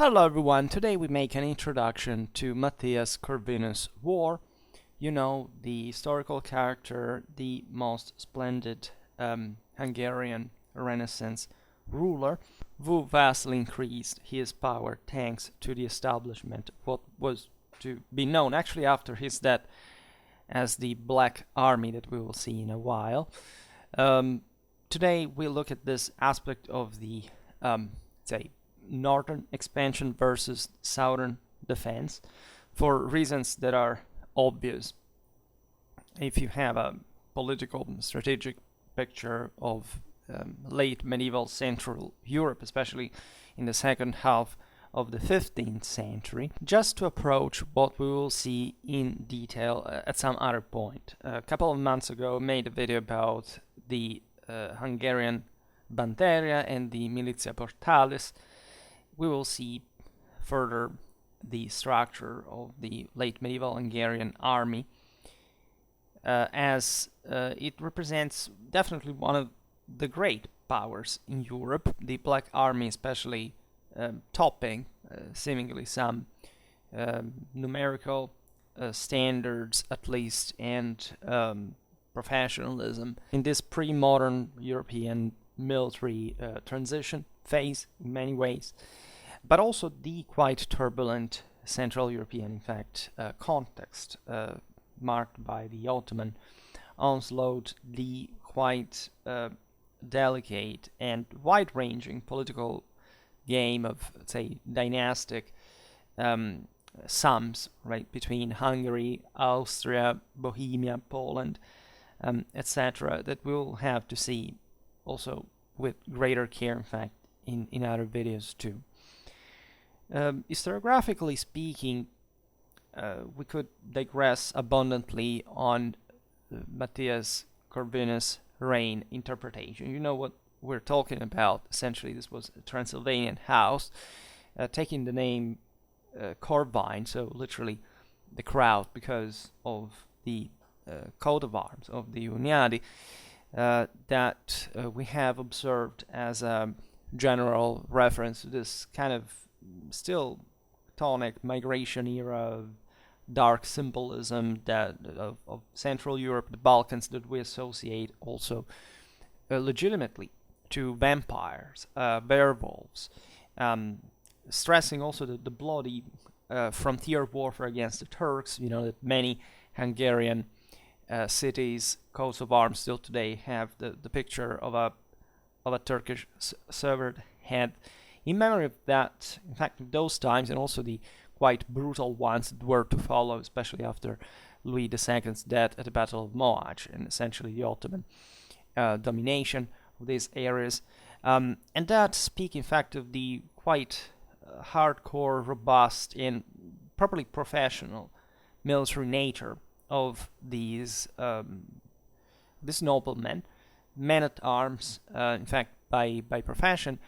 Hello everyone, today we make an introduction to Matthias Corvinus' War. You know, the historical character, the most splendid Hungarian Renaissance ruler, who vastly increased his power thanks to the establishment of what was to be known actually after his death as the Black Army that we will see in a while. Today we look at this aspect of the, say, northern expansion versus southern defense for reasons that are obvious. If you have a political strategic picture of late medieval Central Europe, especially in the second half of the 15th century, just to approach what we will see in detail at some other point. A couple of months ago I made a video about the Hungarian Banderia and the Militia Portalis. We will see further the structure of the late medieval Hungarian army as it represents definitely one of the great powers in Europe, the Black Army especially topping seemingly some numerical standards at least and professionalism in this pre-modern European military transition phase in many ways, but also the quite turbulent Central European, in fact, context marked by the Ottoman onslaught, the quite delicate and wide-ranging political game of, say, dynastic sums, right, between Hungary, Austria, Bohemia, Poland, etc., that we'll have to see also with greater care, in fact, in other videos too. Historiographically speaking, we could digress abundantly on Matthias Corvinus' reign interpretation. You know what we're talking about. Essentially, this was a Transylvanian house, taking the name Corvine, so literally the crowd, because of the coat of arms of the Uniadi that we have observed as a general reference to this kind of still tonic migration era of dark symbolism that of Central Europe, the Balkans, that we associate also legitimately to vampires, werewolves, stressing also the bloody frontier warfare against the Turks. You know that many Hungarian cities, coats of arms still today have the picture of a Turkish severed head in memory of that, in fact, those times, and also the quite brutal ones that were to follow, especially after Louis II's death at the Battle of Mohacs, and essentially the Ottoman domination of these areas. And that speak, in fact, of the quite hardcore, robust, and properly professional military nature of these noblemen, men at arms, in fact, by profession,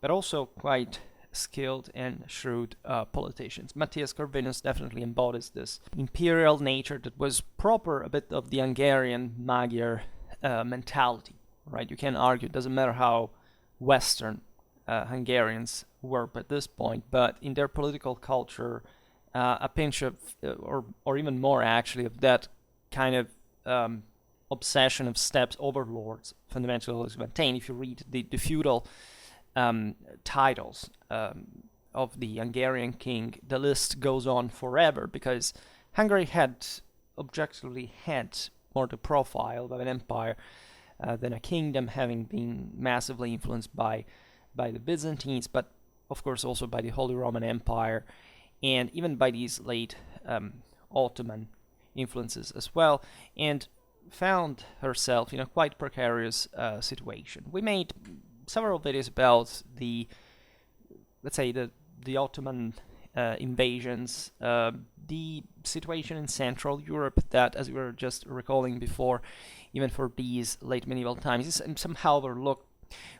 but also quite skilled and shrewd politicians. Matthias Corvinus definitely embodies this imperial nature that was proper a bit of the Hungarian Magyar mentality, right? You can argue, it doesn't matter how Western Hungarians were at this point, but in their political culture, a pinch of, or even more actually, of that kind of obsession of steppes overlords fundamentally is maintained. If you read the feudal titles of the Hungarian king, the list goes on forever, because Hungary had objectively had more the profile of an empire than a kingdom, having been massively influenced by the Byzantines, but of course also by the Holy Roman Empire, and even by these late Ottoman influences as well, and found herself in a quite precarious situation. We made several videos about the, let's say, the Ottoman invasions, the situation in Central Europe that, as we were just recalling before, even for these late medieval times, is somehow overlooked.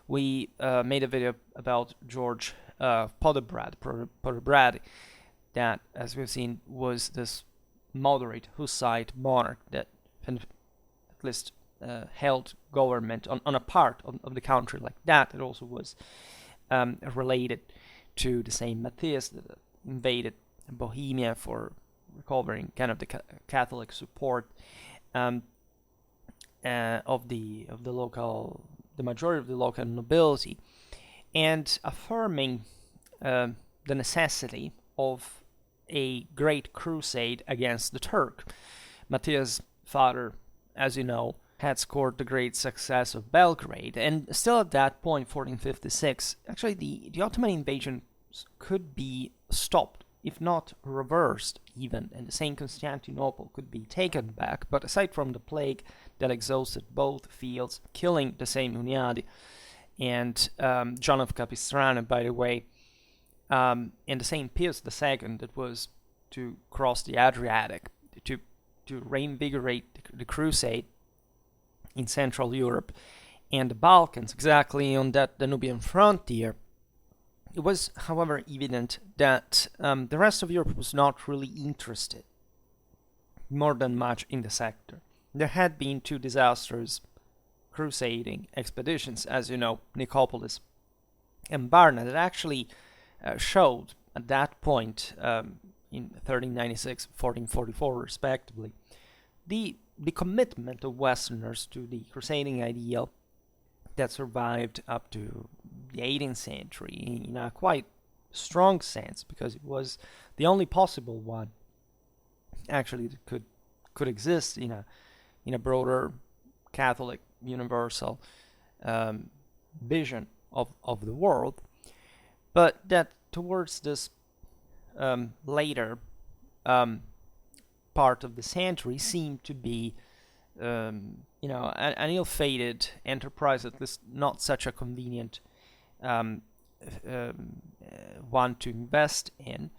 We made a video about George Podobrad, that, as we've seen, was this moderate Hussite monarch that at least held government on a part of the country like that. It also was related to the same Matthias that invaded Bohemia for recovering kind of the Catholic support of the majority of the local nobility, and affirming the necessity of a great crusade against the Turk. Matthias' father, as you know, had scored the great success of Belgrade, and still at that point, 1456, actually the Ottoman invasion could be stopped, if not reversed even, and the same Constantinople could be taken back. But aside from the plague that exhausted both fields, killing the same Hunyadi and John of Capistrano, by the way, and the same Pius II that was to cross the Adriatic to reinvigorate the crusade in Central Europe and the Balkans, exactly on that Danubian frontier. It was, however, evident that the rest of Europe was not really interested more than much in the sector. There had been two disastrous crusading expeditions, as you know, Nicopolis and Varna, that actually showed at that point, in 1396, 1444 respectively, the commitment of Westerners to the crusading ideal that survived up to the 18th century in a quite strong sense, because it was the only possible one actually that could exist in a broader Catholic universal vision of the world. But that towards this later part of the century seemed to be an ill-fated enterprise, at least not such a convenient one to invest in,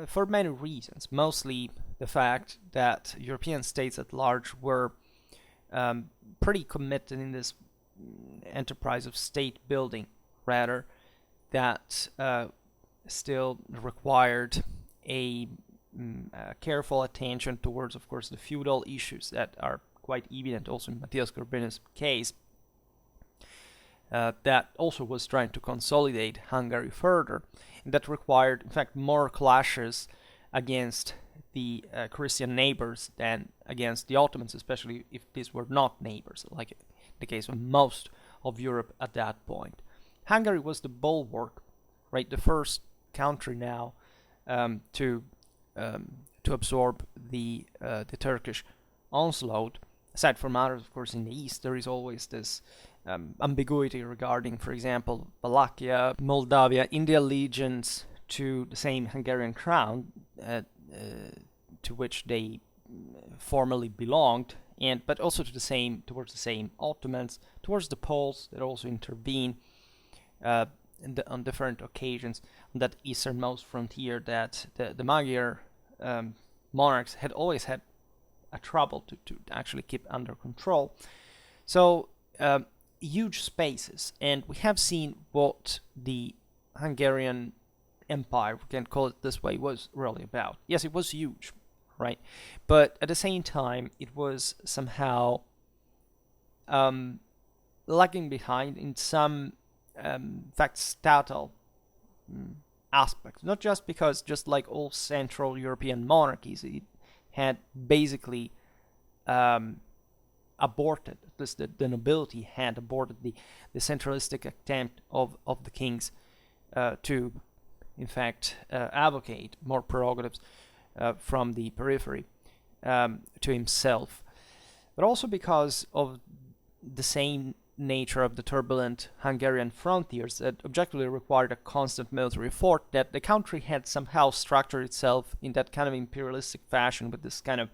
for many reasons. Mostly the fact that European states at large were pretty committed in this enterprise of state building, rather, that still required a careful attention towards, of course, the feudal issues that are quite evident also in Matthias Corvinus' case, that also was trying to consolidate Hungary further, and that required, in fact, more clashes against the Christian neighbors than against the Ottomans, especially if these were not neighbors, like in the case of most of Europe at that point. Hungary was the bulwark, right, the first country now to absorb the Turkish onslaught. Aside from others, of course, in the east, there is always this ambiguity regarding, for example, Wallachia, Moldavia, in the allegiance to the same Hungarian crown to which they formerly belonged, but also towards the same Ottomans, towards the Poles that also intervene on different occasions on that easternmost frontier that the Magyar monarchs had always had a trouble to actually keep under control. So huge spaces, and we have seen what the Hungarian Empire, we can call it this way, was really about. Yes, it was huge, right? But at the same time, it was somehow lagging behind in some statal aspects. Not just because, just like all Central European monarchies, it had basically aborted, at least the nobility had aborted the centralistic attempt of the kings to, in fact, advocate more prerogatives from the periphery to himself. But also because of the same nature of the turbulent Hungarian frontiers that objectively required a constant military effort, that the country had somehow structured itself in that kind of imperialistic fashion with this kind of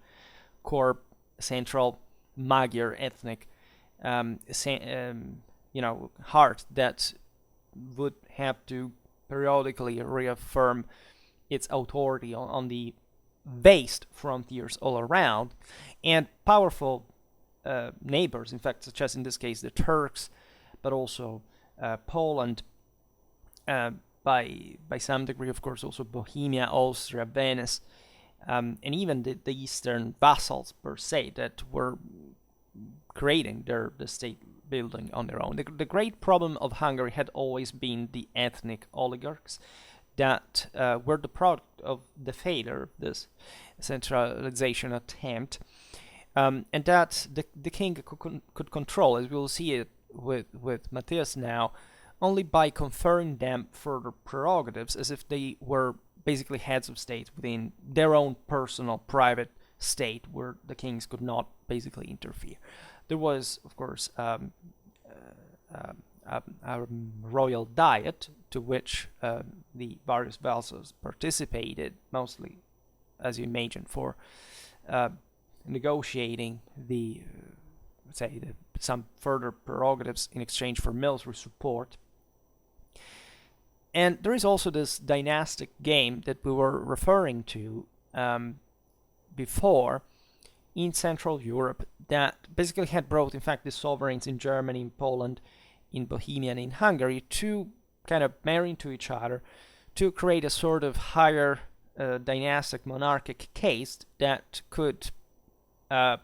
core central Magyar ethnic heart that would have to periodically reaffirm its authority on the vast frontiers all around, and powerful neighbors, in fact, such as in this case the Turks, but also Poland, by some degree, of course, also Bohemia, Austria, Venice, and even the eastern vassals per se that were creating the state building on their own. The great problem of Hungary had always been the ethnic oligarchs that were the product of the failure of this centralization attempt, and that the king could control, as we will see it with Matthias now, only by conferring them further prerogatives, as if they were basically heads of state within their own personal, private state, where the kings could not basically interfere. There was, of course, a royal diet to which the various vassals participated, mostly, as you imagine, for negotiating some further prerogatives in exchange for military support. And there is also this dynastic game that we were referring to before in Central Europe that basically had brought, in fact, the sovereigns in Germany, in Poland, in Bohemia, and in Hungary to kind of marry into each other to create a sort of higher dynastic monarchic caste that could at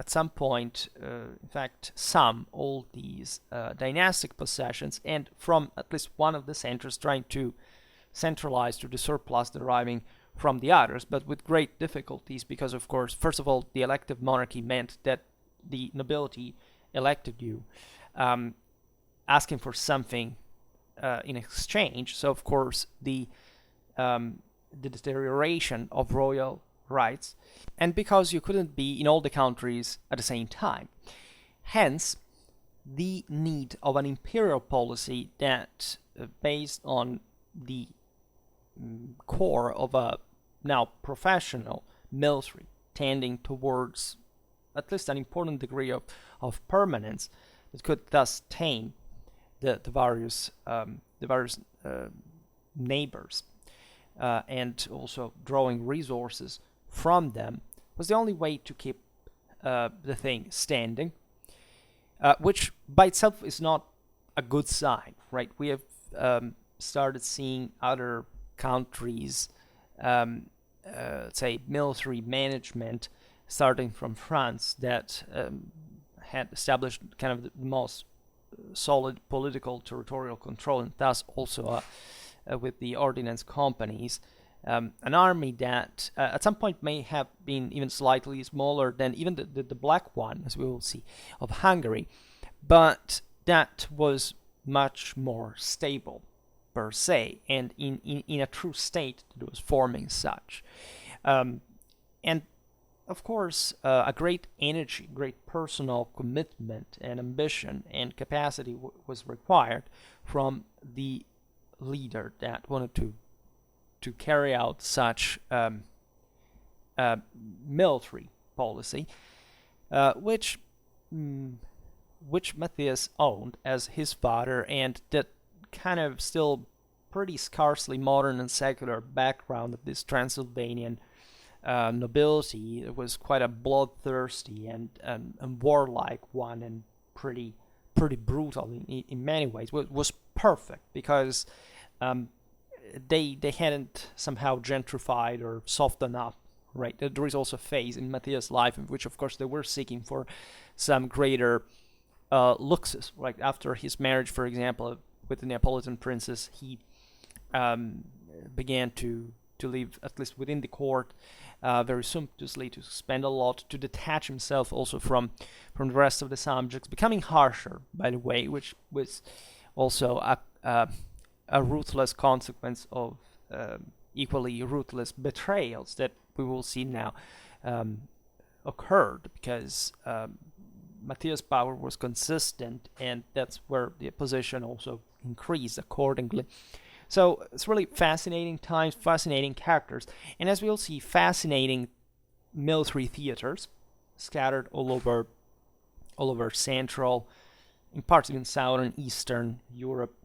some point, in fact, sum all these dynastic possessions, and from at least one of the centers trying to centralize to the surplus deriving from the others, but with great difficulties because, of course, first of all, the elective monarchy meant that the nobility elected you, asking for something in exchange. So, of course, the deterioration of royal rights, and because you couldn't be in all the countries at the same time. Hence, the need of an imperial policy that, based on the core of a now professional military, tending towards at least an important degree of permanence, that could thus tame the various neighbors, and also drawing resources from them, was the only way to keep the thing standing, which by itself is not a good sign, right? We have started seeing other countries, say military management, starting from France, that had established kind of the most solid political territorial control, and thus also with the ordnance companies, an army that at some point may have been even slightly smaller than even the black one, as we will see, of Hungary, but that was much more stable per se, and in a true state that was forming such. And of course, a great energy, great personal commitment and ambition and capacity was required from the leader that wanted to carry out such military policy, which Matthias owned as his father, and that kind of still pretty scarcely modern and secular background of this Transylvanian nobility. It was quite a bloodthirsty and warlike one, and pretty brutal in many ways. Was perfect because they hadn't somehow gentrified or softened up, right? There is also a phase in Matthias' life in which, of course, they were seeking for some greater luxus. Like after his marriage, for example, with the Neapolitan princess, he began to live, at least within the court, very sumptuously, to spend a lot, to detach himself also from the rest of the subjects, becoming harsher, by the way, which was also a ruthless consequence of equally ruthless betrayals that we will see now occurred, because Matthias' power was consistent, and that's where the opposition also increased accordingly. So it's really fascinating times, fascinating characters, and as we'll see, fascinating military theaters scattered all over Central, in parts even Southern, Eastern Europe.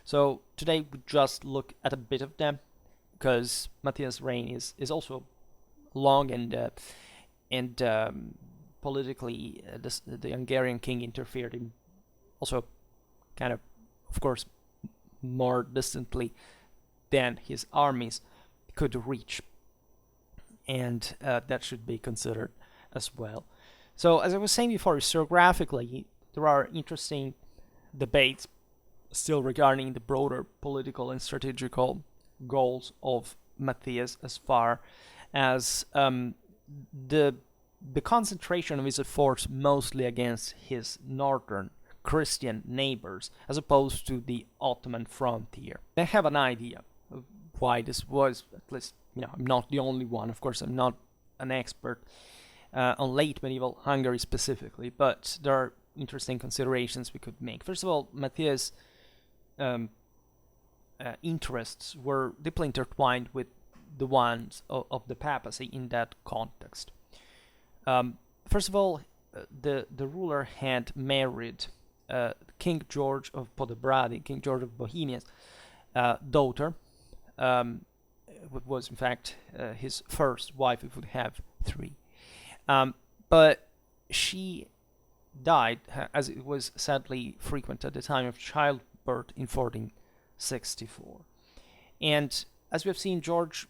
So today we just look at a bit of them, because Matthias' reign is also long, and politically the Hungarian king interfered in also kind of course, more distantly than his armies could reach, and that should be considered as well. So, as I was saying before, historiographically, there are interesting debates still regarding the broader political and strategical goals of Matthias, as far as the concentration of his efforts mostly against his northern Christian neighbors, as opposed to the Ottoman frontier. I have an idea of why this was. At least, I'm not the only one. Of course, I'm not an expert on late medieval Hungary specifically, but there are interesting considerations we could make. First of all, Matthias' interests were deeply intertwined with the ones of the papacy in that context. First of all, the ruler had married King George of Podebrady, King George of Bohemia's daughter, was in fact his first wife. He would have three. But she died, as it was sadly frequent at the time of childbirth, in 1464. And as we have seen, George's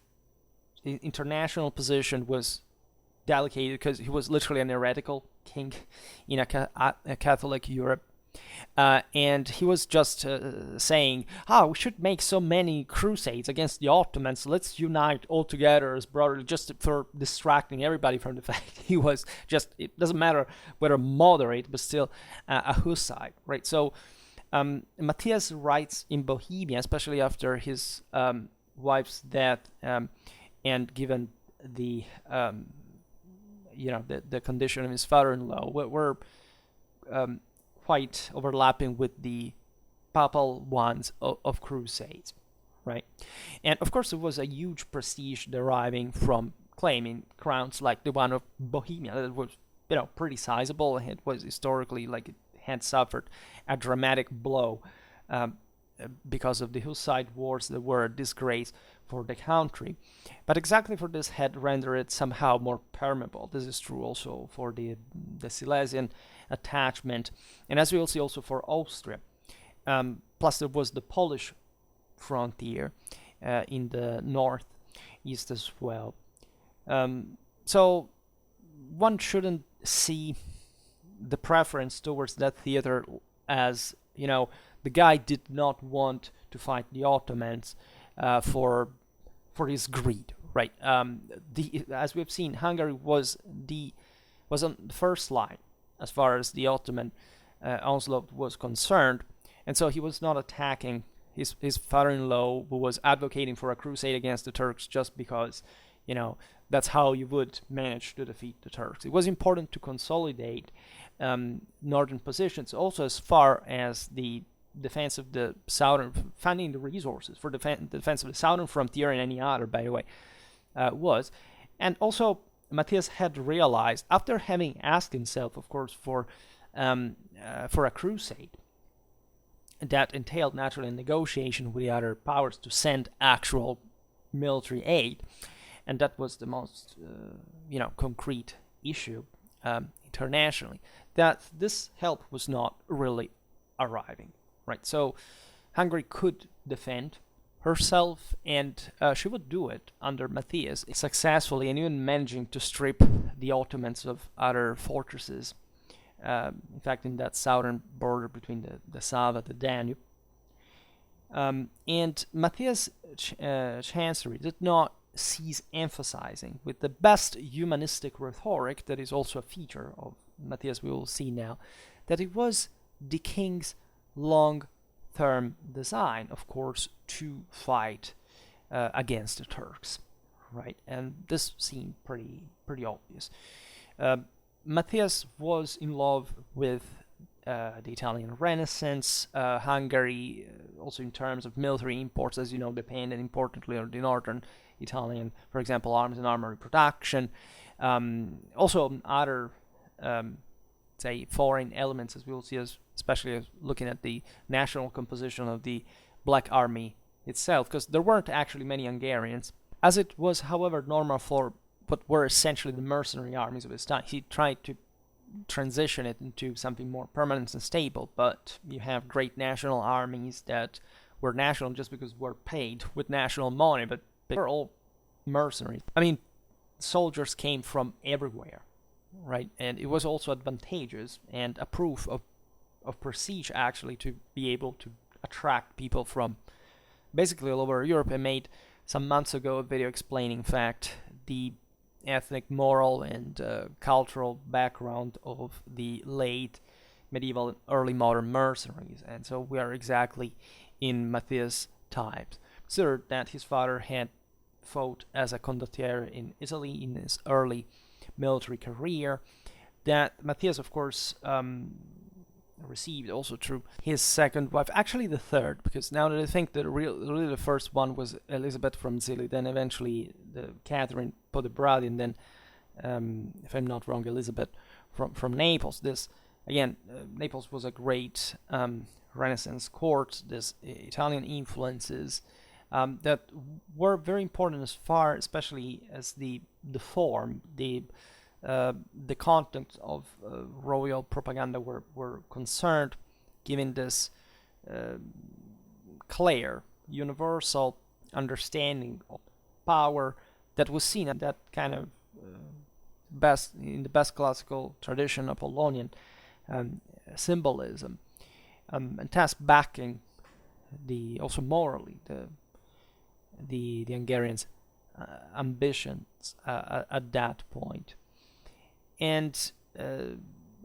international position was delicate because he was literally an heretical king in a Catholic Europe. And he was just saying, we should make so many crusades against the Ottomans. Let's unite all together as brothers, just for distracting everybody from the fact he was just, it doesn't matter whether moderate, but still a Hussite, right? So Matthias writes in Bohemia, especially after his wife's death, and given the the condition of his father-in-law, were quite overlapping with the papal ones of crusades, right? And of course, it was a huge prestige deriving from claiming crowns like the one of Bohemia. That was, pretty sizable. It was historically like it had suffered a dramatic blow because of the Hussite wars that were a disgrace for the country. But exactly for this had rendered it somehow more permeable. This is true also for the Silesian attachment, and as we will see, also for Austria. Plus, there was the Polish frontier in the northeast as well. So one shouldn't see the preference towards that theater as, the guy did not want to fight the Ottomans for his greed, right? As we've seen, Hungary was on the first line as far as the Ottoman onslaught was concerned, and so he was not attacking his father-in-law, who was advocating for a crusade against the Turks just because, that's how you would manage to defeat the Turks. It was important to consolidate northern positions, also as far as the defense of the southern, finding the resources for defense of the southern frontier and any other, by the way, was. And also, Matthias had realized, after having asked himself, of course, for a crusade, that entailed naturally a negotiation with the other powers to send actual military aid, and that was the most, concrete issue internationally, that this help was not really arriving, right? So Hungary could defend herself, and she would do it under Matthias successfully, and even managing to strip the Ottomans of other fortresses, in fact, in that southern border between the Sava, the Danube. And Matthias' chancery did not cease emphasizing, with the best humanistic rhetoric that is also a feature of Matthias, we will see now, that it was the king's long-term design, of course, to fight against the Turks, right? And this seemed pretty obvious. Matthias was in love with the Italian Renaissance. Hungary, also in terms of military imports, as you know, depended importantly on the northern Italian, for example, arms and armory production. Also, other, say, foreign elements, as we will see, especially as looking at the national composition of the Black Army itself, because there weren't actually many Hungarians. As it was, however, normal for what were essentially the mercenary armies of his time, he tried to transition it into something more permanent and stable, but you have great national armies that were national just because were paid with national money, but they were all mercenaries. I mean, soldiers came from everywhere, right? And it was also advantageous and a proof of prestige, actually, to be able to attract people from basically all over Europe. I made some months ago a video explaining, in fact, the ethnic, moral, and cultural background of the late medieval and early modern mercenaries. And so we are exactly in Matthias' times. Consider that his father had fought as a condottiere in Italy in his early military career, that Matthias, of course, received also through his second wife, actually the third, because now that I think that really the first one was Elizabeth from Sicily, then eventually the Catherine Podebradi, and then, if I'm not wrong, Elizabeth from Naples. This again, Naples was a great Renaissance court. This Italian influences that were very important as far, especially as the form, the content of royal propaganda were concerned, given this clear, universal understanding of power that was seen at that kind of in the best classical tradition of Apollonian symbolism, and thus backing also morally the Hungarians' ambitions at that point. And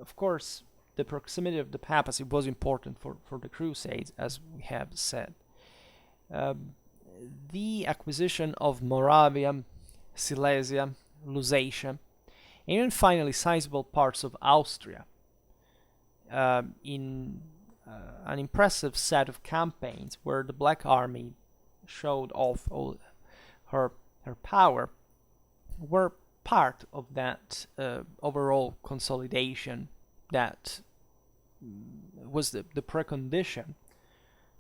of course, the proximity of the papacy was important for the Crusades, as we have said. The acquisition of Moravia, Silesia, Lusatia, and even finally sizable parts of Austria in an impressive set of campaigns where the Black Army showed off all her power, were part of that overall consolidation that was the precondition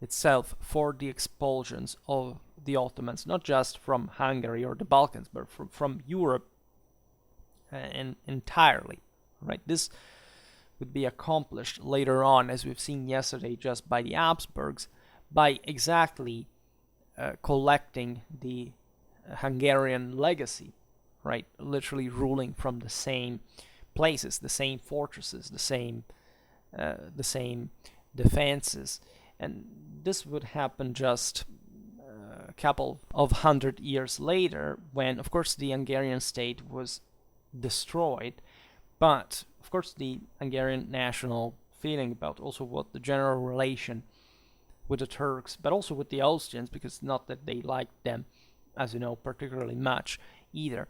itself for the expulsions of the Ottomans, not just from Hungary or the Balkans, but from Europe entirely. Right? This would be accomplished later on, as we've seen yesterday, just by the Habsburgs, by exactly collecting the Hungarian legacy, right? Literally ruling from the same places, the same fortresses, the same defenses, and this would happen just a couple of 100 years later, when, of course, the Hungarian state was destroyed, but of course the Hungarian national feeling about also what the general relation with the Turks, but also with the Austrians, because not that they liked them, as you know, particularly much either,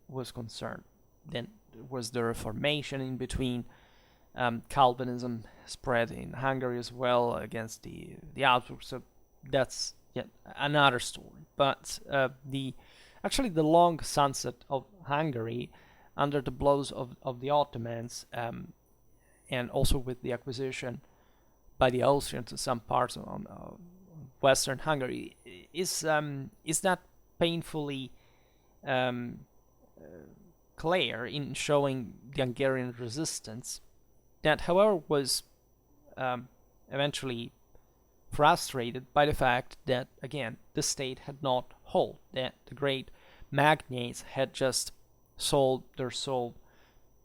was concerned. Then there was the Reformation in between. Calvinism spread in Hungary as well against the Habsburgs, so that's yet another story. But the long sunset of Hungary under the blows of the Ottomans, and also with the acquisition by the Austrians of some parts on Western Hungary, is that painfully clear in showing the Hungarian resistance, that, however, was eventually frustrated by the fact that, again, the state had not hold, that the great magnates had just sold their soul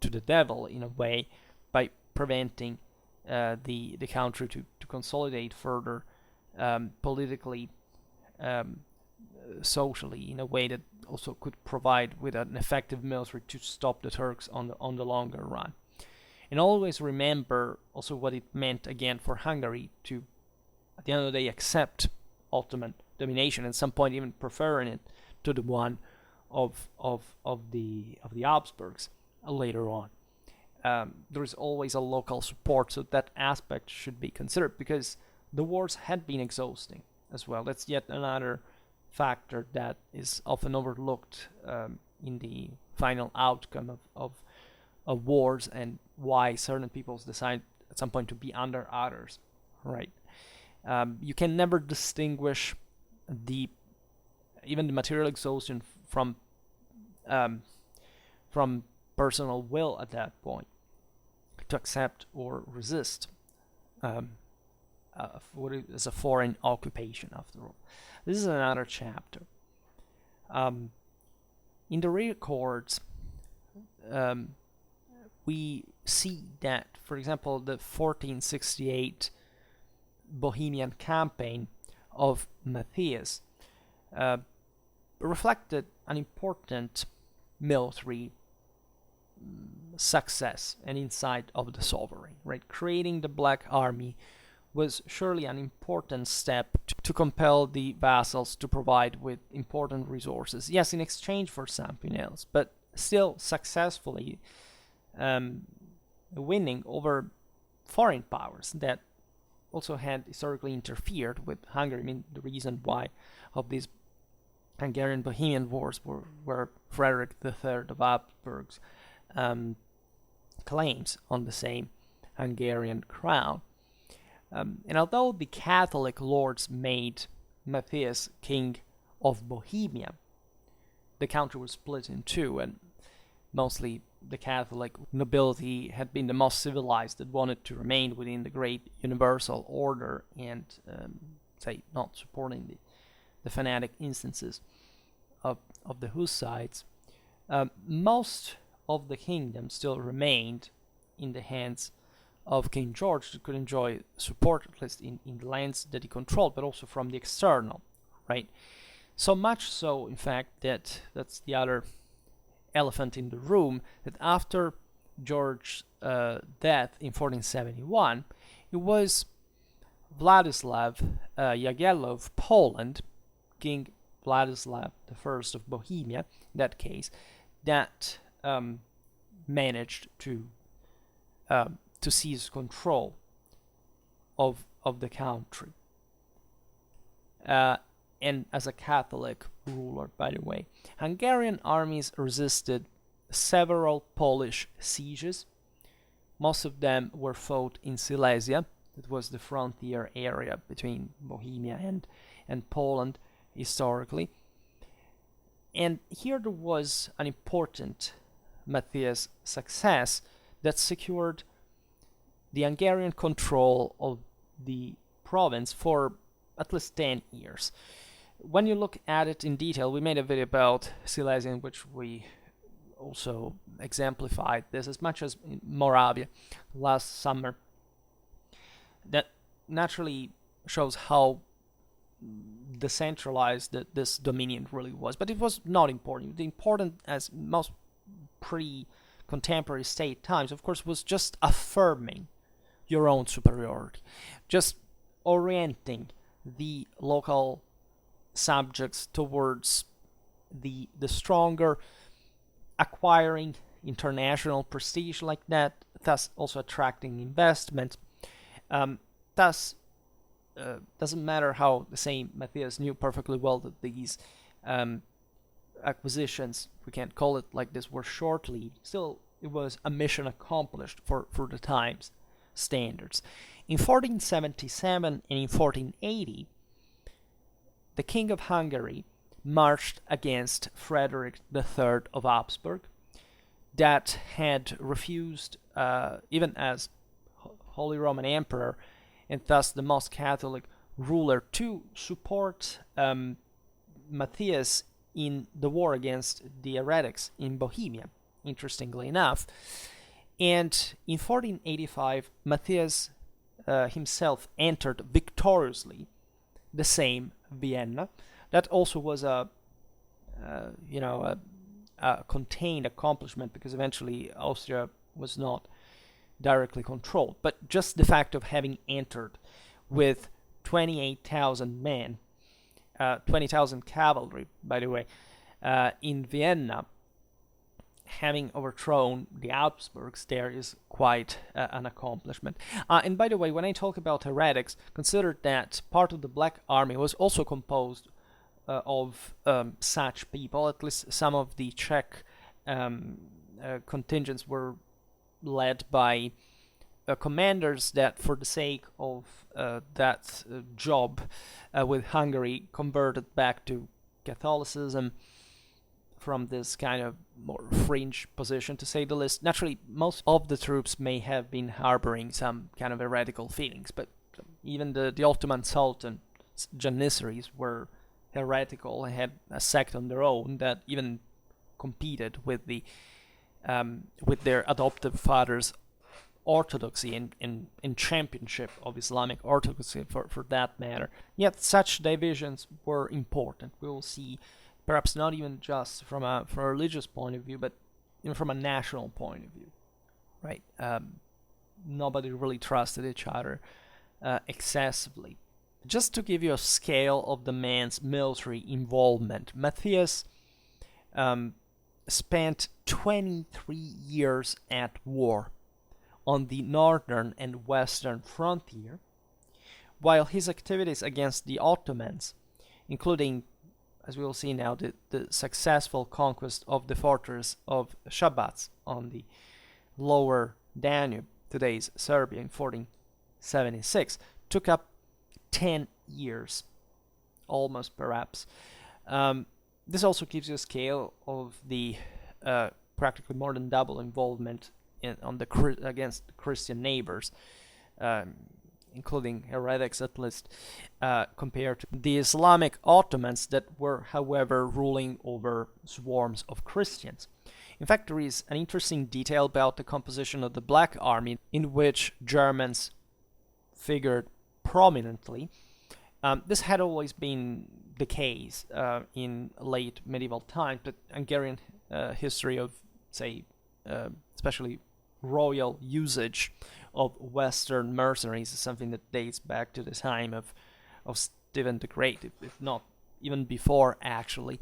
to the devil, in a way, by preventing the country to consolidate further, politically, socially, in a way that also could provide with an effective military to stop the Turks on the longer run. And always remember also what it meant, again, for Hungary to, at the end of the day, accept Ottoman domination, and at some point even preferring it to the one of the Habsburgs later on. There is always a local support, so that aspect should be considered, because the wars had been exhausting as well. That's yet another factor that is often overlooked in the final outcome of wars, and why certain peoples decide at some point to be under others, right? You can never distinguish even the material exhaustion from personal will at that point to accept or resist what is a foreign occupation, after all. This is another chapter. In the records, we see that, for example, the 1468 Bohemian campaign of Matthias reflected an important military success and insight of the sovereign, right? Creating the Black Army was surely an important step to compel the vassals to provide with important resources. Yes, in exchange for something else, but still successfully winning over foreign powers that also had historically interfered with Hungary. I mean, the reason why of these Hungarian Bohemian Wars were Frederick III of Habsburg's claims on the same Hungarian crown. And although the Catholic lords made Matthias king of Bohemia, the country was split in two, and mostly the Catholic nobility had been the most civilized that wanted to remain within the great universal order and, say, not supporting the fanatic instances of the Hussites. Most of the kingdom still remained in the hands of King George, that could enjoy support, at least in the lands that he controlled, but also from the external, right? So much so, in fact, that's the other elephant in the room, that after George's death in 1471, it was Vladislav Jagiello of Poland, King Vladislav I of Bohemia, in that case, that managed to seize control of the country. And as a Catholic ruler, by the way. Hungarian armies resisted several Polish sieges. Most of them were fought in Silesia. That was the frontier area between Bohemia and Poland historically. And here there was an important Matthias success that secured the Hungarian control of the province for at least 10 years. When you look at it in detail, we made a video about Silesia in which we also exemplified this, as much as in Moravia last summer. That naturally shows how decentralized this dominion really was, but it was not important. The important, as most pre-contemporary state times, of course, was just affirming your own superiority, just orienting the local subjects towards the stronger, acquiring international prestige like that, thus also attracting investment. Thus, doesn't matter how the same Matthias knew perfectly well that these acquisitions, we can't call it like this, were short-lived. Still, it was a mission accomplished for the times standards. In 1477 and in 1480, the King of Hungary marched against Frederick III of Habsburg, that had refused, even as Holy Roman Emperor, and thus the most Catholic ruler, to support Matthias in the war against the heretics in Bohemia, interestingly enough. And in 1485, Matthias himself entered victoriously the same Vienna. That also was a contained accomplishment, because eventually Austria was not directly controlled. But just the fact of having entered with 28,000 men, 20,000 cavalry, by the way, in Vienna, having overthrown the Habsburgs there is quite an accomplishment. And by the way, when I talk about heretics, consider that part of the Black Army was also composed of such people. At least some of the Czech contingents were led by commanders that, for the sake of that job with Hungary, converted back to Catholicism from this kind of more fringe position, to say the least. Naturally, most of the troops may have been harboring some kind of heretical feelings, but even the Ottoman Sultan Janissaries were heretical and had a sect on their own that even competed with the with their adoptive father's orthodoxy and championship of Islamic orthodoxy for that matter. Yet such divisions were important. We will see, perhaps not even just from a religious point of view, but even from a national point of view, right? Nobody really trusted each other excessively. Just to give you a scale of the man's military involvement, Matthias spent 23 years at war on the northern and western frontier, while his activities against the Ottomans, including, as we will see now, the successful conquest of the fortress of Szabadka on the lower Danube, today's Serbia, in 1476, took up 10 years, almost perhaps. This also gives you a scale of the practically more than double involvement against the Christian neighbors, including heretics at least, compared to the Islamic Ottomans that were, however, ruling over swarms of Christians. In fact, there is an interesting detail about the composition of the Black Army, in which Germans figured prominently. This had always been the case in late medieval times, but Hungarian history of, say, especially royal usage of Western mercenaries is something that dates back to the time of Stephen the Great, if not even before, actually.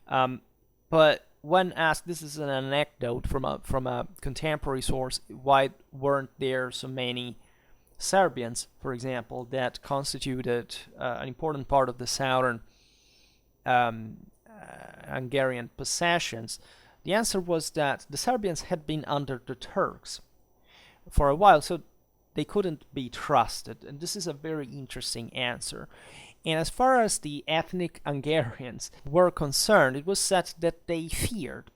But when asked, this is an anecdote from a contemporary source, why weren't there so many Serbians, for example, that constituted an important part of the southern Hungarian possessions? The answer was that the Serbians had been under the Turks for a while, so they couldn't be trusted. And this is a very interesting answer. And as far as the ethnic Hungarians were concerned, it was said that they feared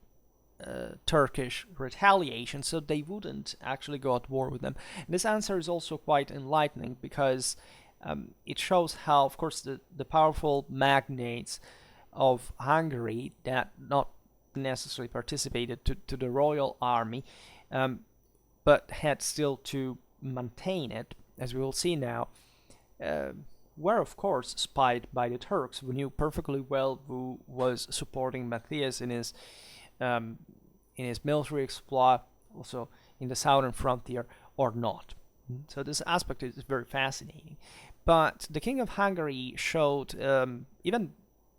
Turkish retaliation, so they wouldn't actually go at war with them. And this answer is also quite enlightening, because it shows how, of course, the powerful magnates of Hungary that not necessarily participated to the royal army, but had still to maintain it, as we will see now, were of course spied by the Turks, who knew perfectly well who was supporting Matthias in his military exploit, also in the southern frontier, or not. So this aspect is very fascinating. But the King of Hungary showed even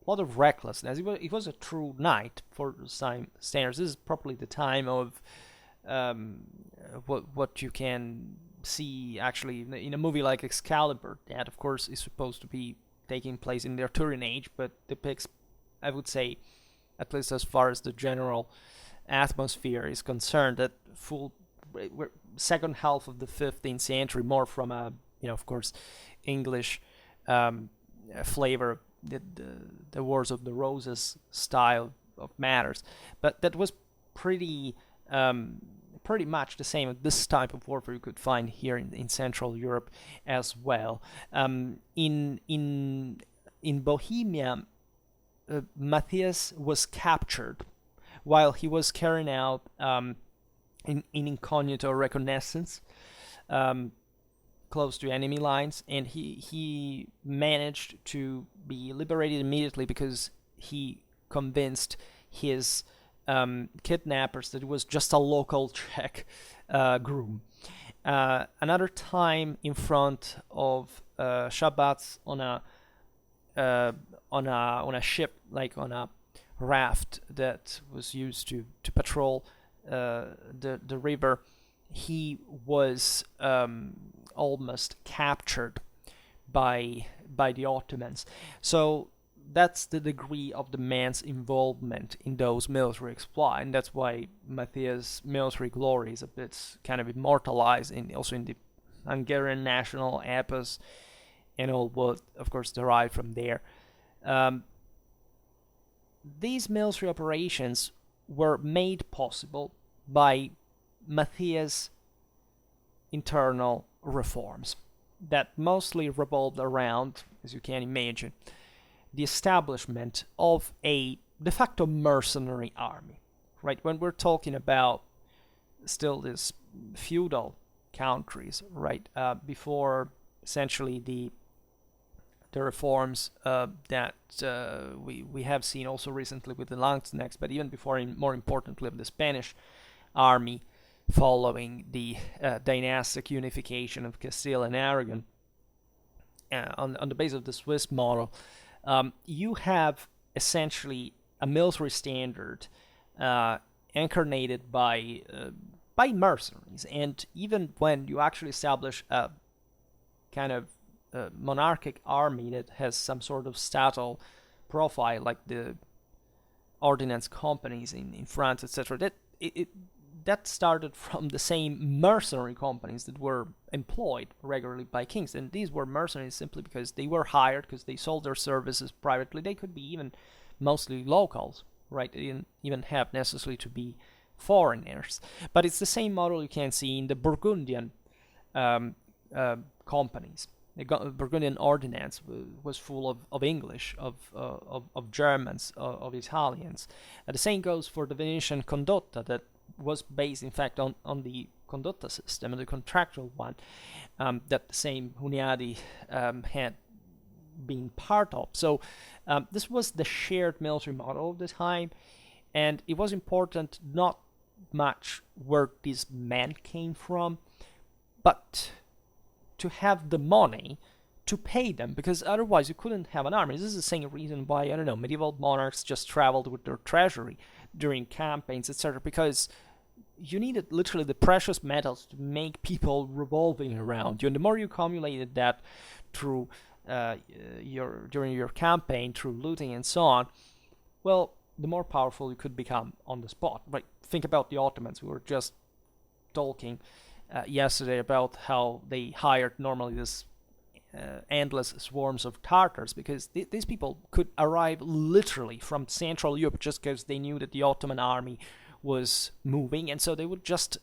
a lot of recklessness. He was a true knight for time standards. This is probably the time of what you can see actually in a movie like Excalibur. That, of course, is supposed to be taking place in the Arthurian age, but depicts, I would say, at least as far as the general atmosphere is concerned, that full second half of the 15th century, more from a, of course, English flavor, the Wars of the Roses style of matters, but that was pretty much the same. This type of warfare you could find here in Central Europe as well. In Bohemia, Matthias was captured while he was carrying out in incognito reconnaissance close to enemy lines, and he managed to be liberated immediately because he convinced his kidnappers that it was just a local Czech groom. Another time in front of Szabadka on a ship, like on a raft that was used to patrol the river, he was almost captured by the Ottomans. So that's the degree of the man's involvement in those military exploits, and that's why Matthias' military glory is a bit kind of immortalized also in the Hungarian national epos, and all what, of course, derived from there. These military operations were made possible by Matthias' internal reforms that mostly revolved around, as you can imagine, the establishment of a de facto mercenary army, right? When we're talking about still these feudal countries, right? Before essentially the reforms that we have seen also recently with the Landsknechts, but even before, more importantly, of the Spanish army following the dynastic unification of Castile and Aragon on the basis of the Swiss model, you have essentially a military standard incarnated by mercenaries. And even when you actually establish a kind of monarchic army that has some sort of statal profile, like the ordnance companies in France, etc., that started from the same mercenary companies that were employed regularly by kings. And these were mercenaries simply because they were hired, because they sold their services privately. They could be even mostly locals, right? They didn't even have necessarily to be foreigners. But it's the same model you can see in the Burgundian companies. The Burgundian ordinance was full of English, of Germans, of Italians. The same goes for the Venetian condotta, that was based, in fact, on the condotta system, the contractual one, that the same Hunyadi had been part of. So this was the shared military model of the time, and it was important not much where these men came from, but to have the money to pay them, because otherwise you couldn't have an army. This is the same reason why, I don't know, medieval monarchs just traveled with their treasury during campaigns, etc., because you needed literally the precious metals to make people revolving around you. And the more you accumulated that through during your campaign, through looting and so on, well, the more powerful you could become on the spot. Right? Think about the Ottomans. We were just talking yesterday about how they hired normally this endless swarms of Tartars, because these people could arrive literally from Central Europe just because they knew that the Ottoman army was moving, and so they would just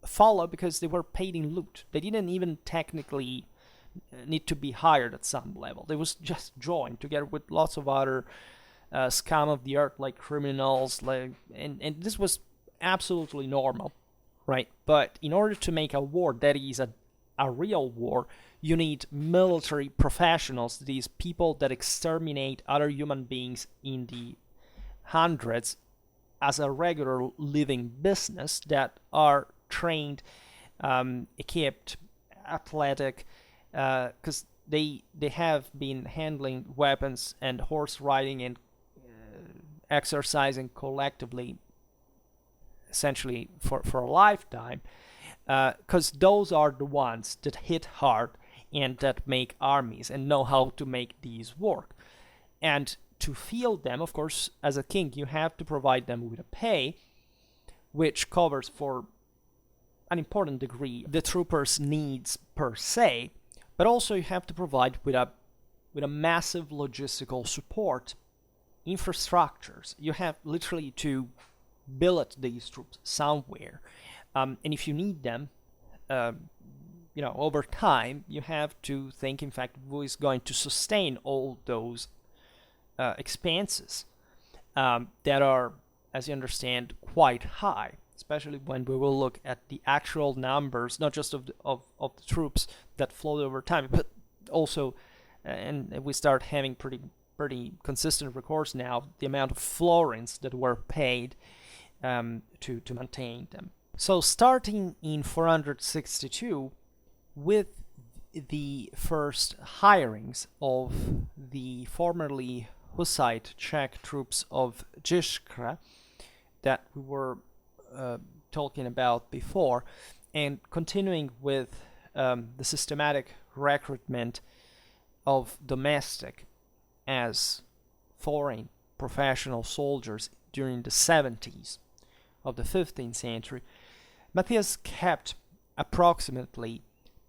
follow because they were paid in loot. They didn't even technically need to be hired at some level. They was just joined together with lots of other scum of the earth, like criminals, and this was absolutely normal, right? But in order to make a war that is a real war, you need military professionals, these people that exterminate other human beings in the hundreds as a regular living business, that are trained, equipped, athletic, because they have been handling weapons and horse riding and exercising collectively essentially for a lifetime, because those are the ones that hit hard and that make armies and know how to make these work. And to field them, of course, as a king, you have to provide them with a pay which covers for an important degree the troopers' needs per se, but also you have to provide with a massive logistical support, infrastructures. You have literally to billet these troops somewhere, and if you need them, over time, you have to think, in fact, who is going to sustain all those expenses that are, as you understand, quite high, especially when we will look at the actual numbers, not just of the troops that flowed over time, but also, and we start having pretty consistent records now, the amount of florins that were paid to maintain them. So starting in 462, with the first hirings of the formerly Hussite Czech troops of Žižkov that we were talking about before, and continuing with the systematic recruitment of domestic as foreign professional soldiers during the 70s of the 15th century, Matthias kept approximately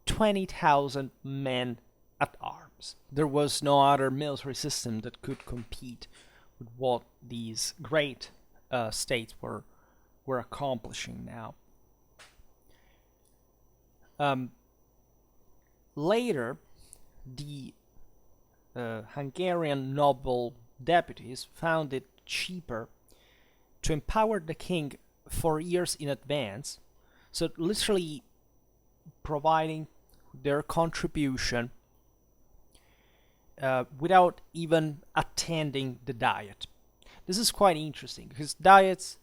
20,000 men at arms. There was no other military system that could compete with what these great states were accomplishing now. Later, the Hungarian noble deputies found it cheaper to empower the king for years in advance. So literally providing their contribution without even attending the diet. This is quite interesting because diets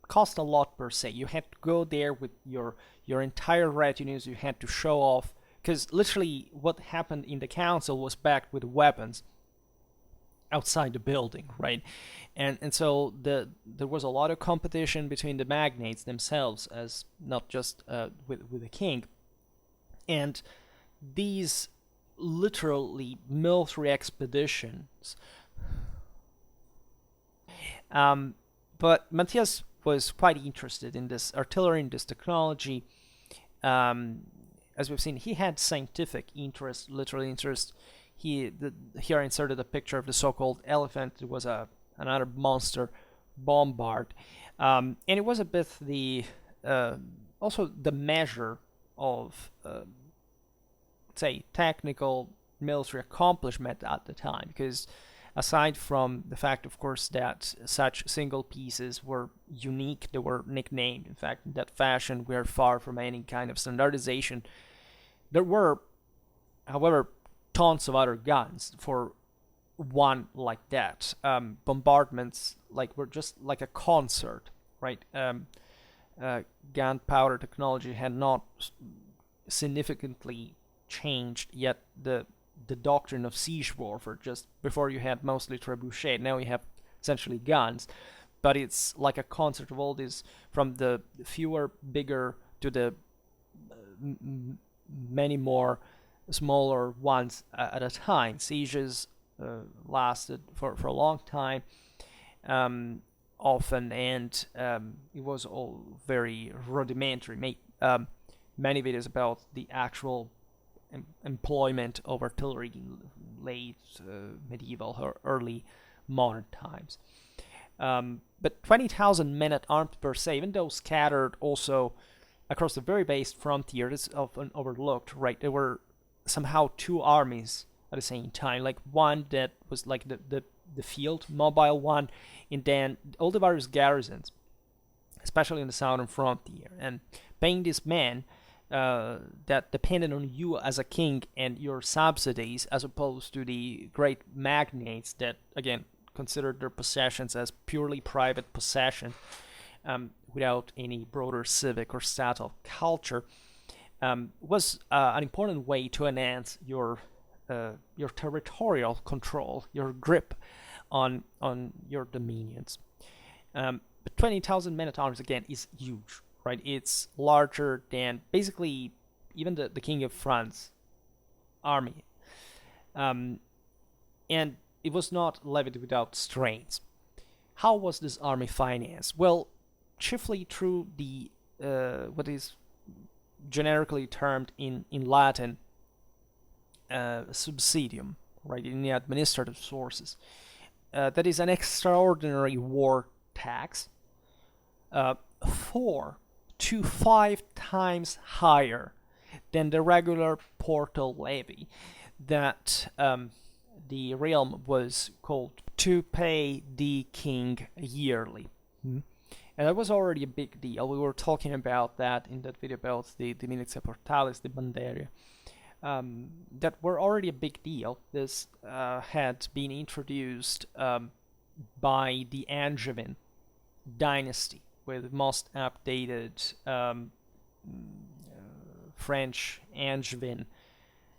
cost a lot per se. You had to go there with your entire retinues. You had to show off because literally what happened in the council was backed with weapons outside the building, right? And so there was a lot of competition between the magnates themselves, as not just with the king, and these literally military expeditions. But Matthias was quite interested in this artillery, in this technology. As we've seen, he had scientific interest, literary interest. Here I inserted a picture of the so-called elephant. It was another monster bombard, and it was a bit also the measure of say technical military accomplishment at the time, because aside from the fact, of course, that such single pieces were unique, they were nicknamed. In fact, in that fashion, we are far from any kind of standardization. There were, however, tons of other guns for one like that. Bombardments were just like a concert, right? Gunpowder technology had not significantly changed yet the doctrine of siege warfare. Just before you had mostly trebuchet, now you have essentially guns, but it's like a concert of all these, from the fewer bigger to the many more smaller ones at a time. Sieges lasted for a long time, often, and it was all very rudimentary. Many videos about the actual employment of artillery in late medieval or early modern times. But 20,000 men at arms per se, even though scattered also across the very vast frontier, is often overlooked, right? There were somehow two armies at the same time, like one that was like the field mobile one, and then all the various garrisons, especially in the southern frontier, and paying these men that depended on you as a king and your subsidies, as opposed to the great magnates that, again, considered their possessions as purely private possession, without any broader civic or statal culture, was an important way to enhance your territorial control, your grip on your dominions. But 20,000 men at arms, again, is huge, right? It's larger than basically even the King of France army. And it was not levied without strains. How was this army financed? Well, chiefly through the what is generically termed in Latin subsidium, right, in the administrative sources. That is an extraordinary war tax, 4 to 5 times higher than the regular portal levy that the realm was called to pay the king yearly. And that was already a big deal. We were talking about that in that video about the militia portalis, the banderia, that were already a big deal. This had been introduced by the Angevin dynasty, with most updated French Angevin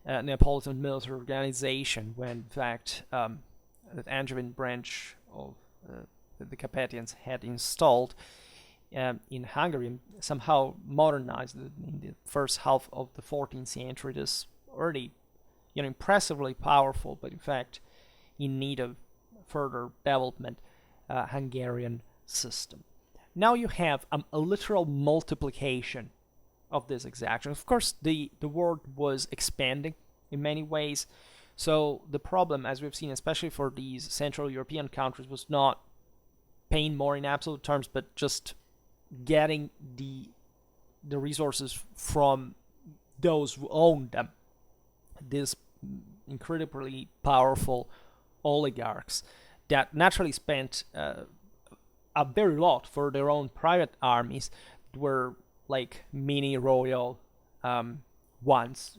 Neapolitan military organization, when in fact the Angevin branch of the Capetians had installed in Hungary and somehow modernized it in the first half of the 14th century. This already, impressively powerful, but in fact in need of further development, Hungarian system. Now you have a literal multiplication of this exaction. Of course, the world was expanding in many ways, so the problem, as we've seen, especially for these Central European countries, was not paying more in absolute terms, but just getting the resources from those who owned them. These incredibly powerful oligarchs that naturally spent a very lot for their own private armies that were like mini royal ones,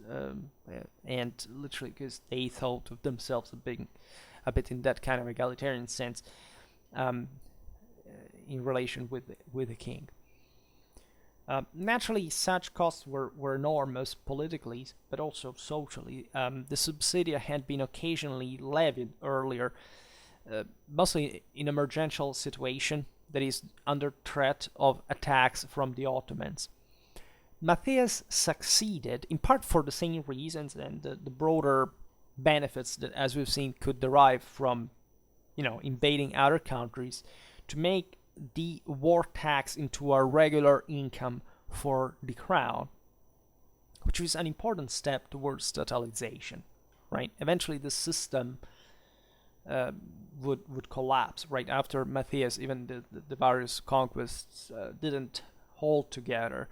and literally because they thought of themselves a bit in that kind of egalitarian sense, um, in relation with the king. Naturally, such costs were enormous politically, but also socially. The subsidia had been occasionally levied earlier, mostly in emergential situation, that is, under threat of attacks from the Ottomans. Matthias succeeded, in part for the same reasons and the broader benefits that, as we've seen, could derive from, invading other countries, to make the war tax into a regular income for the crown, which is an important step towards totalization. Right? Eventually, the system would collapse. Right after Matthias, even the various conquests didn't hold together,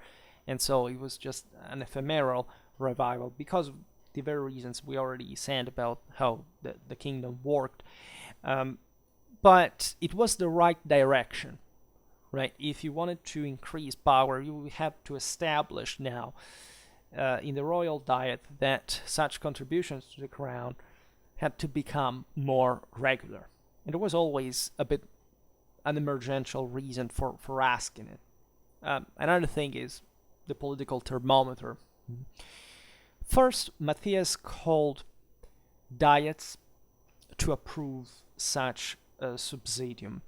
and so it was just an ephemeral revival because of the very reasons we already said about how the kingdom worked. But it was the right direction, right? If you wanted to increase power, you had to establish now in the royal diet that such contributions to the crown had to become more regular. And there was always a bit an emergential reason for asking it. Another thing is the political thermometer. First, Matthias called diets to approve such a subsidium.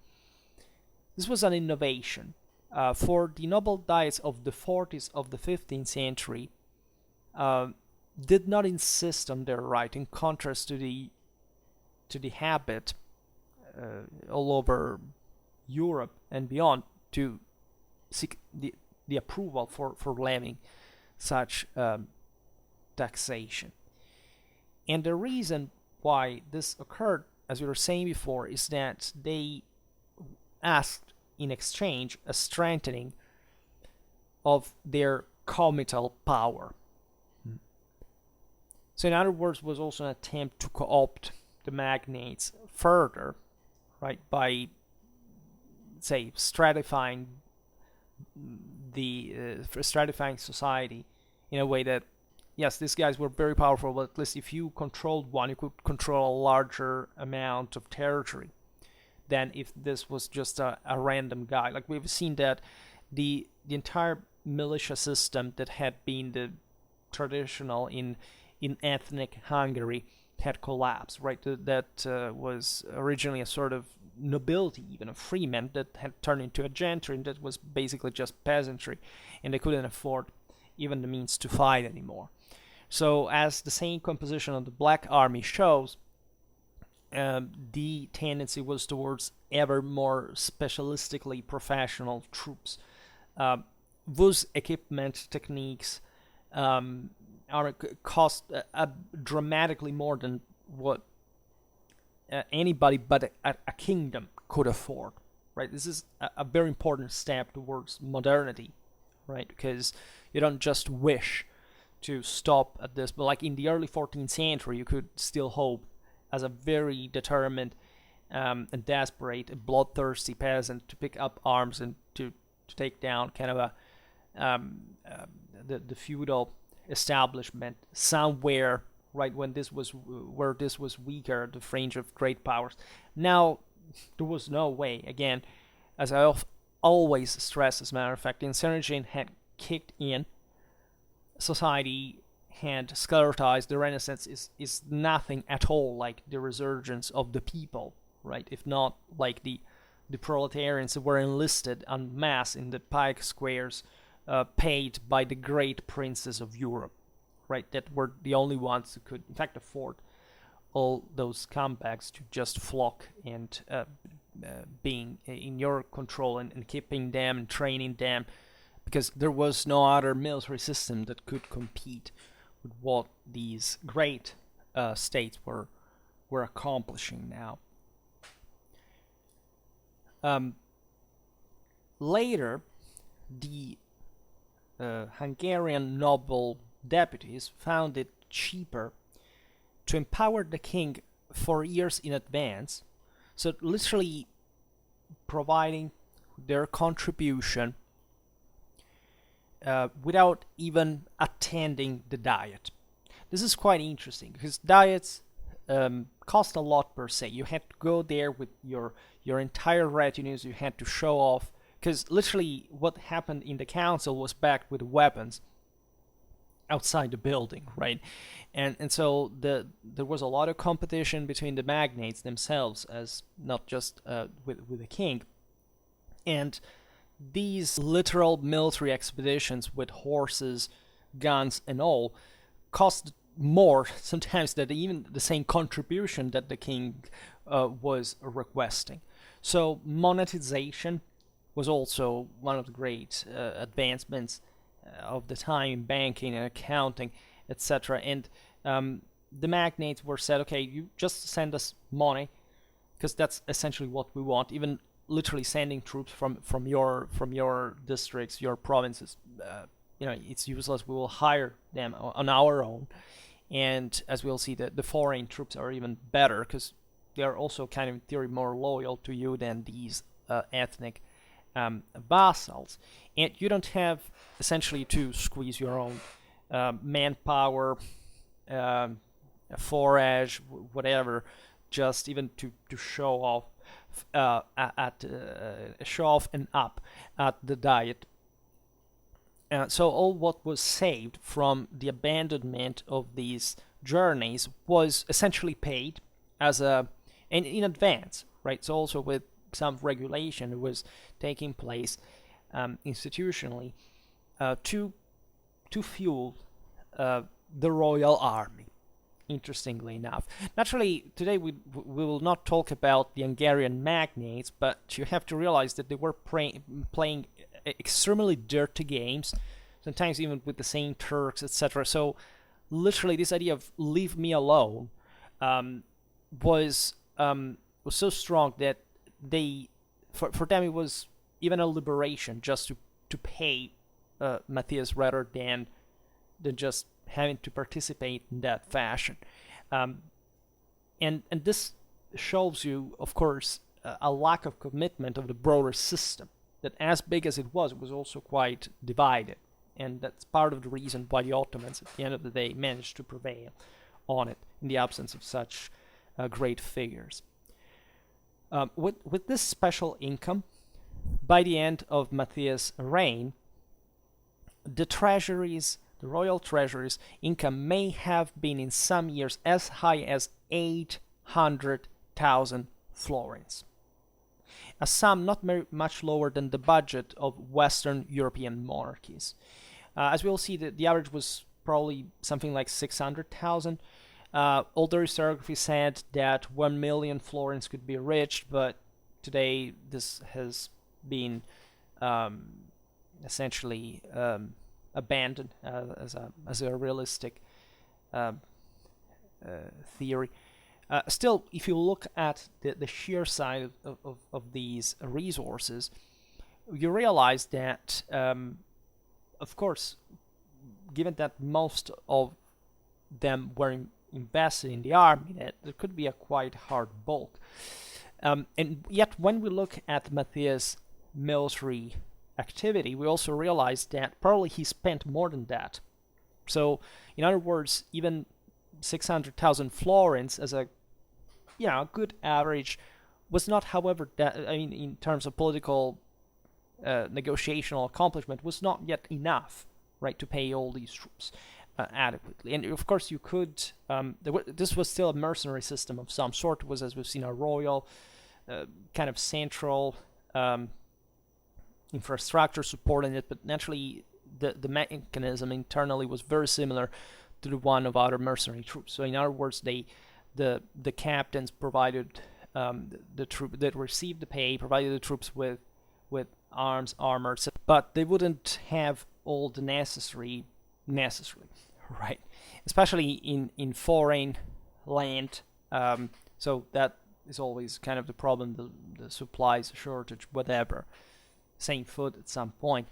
This was an innovation. For the noble diets of the 40s of the 15th century, did not insist on their right, in contrast to the habit all over Europe and beyond to seek the approval for levying such taxation. And the reason why this occurred, as we were saying before, is that they asked in exchange a strengthening of their comital power. So in other words, was also an attempt to co-opt the magnates further, right, by, say, stratifying society in a way that, yes, these guys were very powerful, but at least if you controlled one, you could control a larger amount of territory than if this was just a random guy. Like we've seen that the entire militia system that had been the traditional in ethnic Hungary had collapsed, right? That was originally a sort of nobility, even a freeman, that had turned into a gentry, and that was basically just peasantry, and they couldn't afford even the means to fight anymore. So as the same composition of the Black Army shows, the tendency was towards ever more specialistically professional troops, whose equipment techniques cost dramatically more than what anybody but a kingdom could afford. Right? This is a very important step towards modernity, right? Because you don't just wish to stop at this, but like in the early 14th century, you could still hope, as a very determined and desperate, bloodthirsty peasant, to pick up arms and to take down kind of the feudal establishment somewhere, right, where this was weaker, the fringe of great powers. Now there was no way. Again, as I always stress, as a matter of fact, the insurrection had kicked in. Society had sclerotized. The Renaissance is nothing at all like the resurgence of the people, right? If not like the proletarians that were enlisted en masse in the pike squares, paid by the great princes of Europe, right? That were the only ones who could, in fact, afford all those comebacks to just flock and being in your control and keeping them and training them, because there was no other military system that could compete with what these great states were accomplishing now. Later, the Hungarian noble deputies found it cheaper to empower the king for years in advance, so literally providing their contribution without even attending the diet. This is quite interesting because diets cost a lot per se. You had to go there with your entire retinues. You had to show off, because literally what happened in the council was backed with weapons outside the building, right? And so there was a lot of competition between the magnates themselves, as not just with the king. And these literal military expeditions with horses, guns, and all cost more sometimes than even the same contribution that the king was requesting. So monetization was also one of the great advancements of the time, banking and accounting, etc. And the magnates were said, okay, you just send us money, because that's essentially what we want. Even literally sending troops from your districts, your provinces, it's useless. We will hire them on our own. And as we'll see, the foreign troops are even better, because they are also kind of in theory more loyal to you than these ethnic vassals. And you don't have essentially to squeeze your own manpower, forage, whatever, just even to show off show off and up at the diet. So all what was saved from the abandonment of these journeys was essentially paid as in advance, right? So also with some regulation was taking place institutionally to fuel the royal army. Interestingly enough, naturally, today we will not talk about the Hungarian magnates, but you have to realize that they were playing extremely dirty games, sometimes even with the same Turks, etc. So literally this idea of leave me alone was so strong that they, for them it was even a liberation just to pay Matthias rather than just having to participate in that fashion. And this shows you, of course, a lack of commitment of the broader system, that as big as it was also quite divided. And that's part of the reason why the Ottomans, at the end of the day, managed to prevail on it in the absence of such great figures. With this special income, by the end of Matthias' reign, the royal treasury's income may have been in some years as high as 800,000 florins. A sum not very much lower than the budget of Western European monarchies. As we'll see, the average was probably something like 600,000. Older historiography said that 1 million florins could be reached, but today this has been essentially abandoned as a realistic theory. Still, if you look at the sheer size of these resources, you realize that, of course, given that most of them were invested in the army, that there could be a quite hard bulk. And yet, when we look at Matthias' military activity, we also realize that probably he spent more than that. So, in other words, even 600,000 florins as a good average was not, however, in terms of political negotiational accomplishment, was not yet enough, right, to pay all these troops adequately. And of course, you could. This was still a mercenary system of some sort. It was, as we've seen, a royal kind of central infrastructure supporting it, but naturally the mechanism internally was very similar to the one of other mercenary troops. So in other words, the captains provided the troop that received the pay, provided the troops with arms, armor, but they wouldn't have all the necessary, right? Especially in foreign land. So that is always kind of the problem, the supplies shortage, whatever. Same food at some point.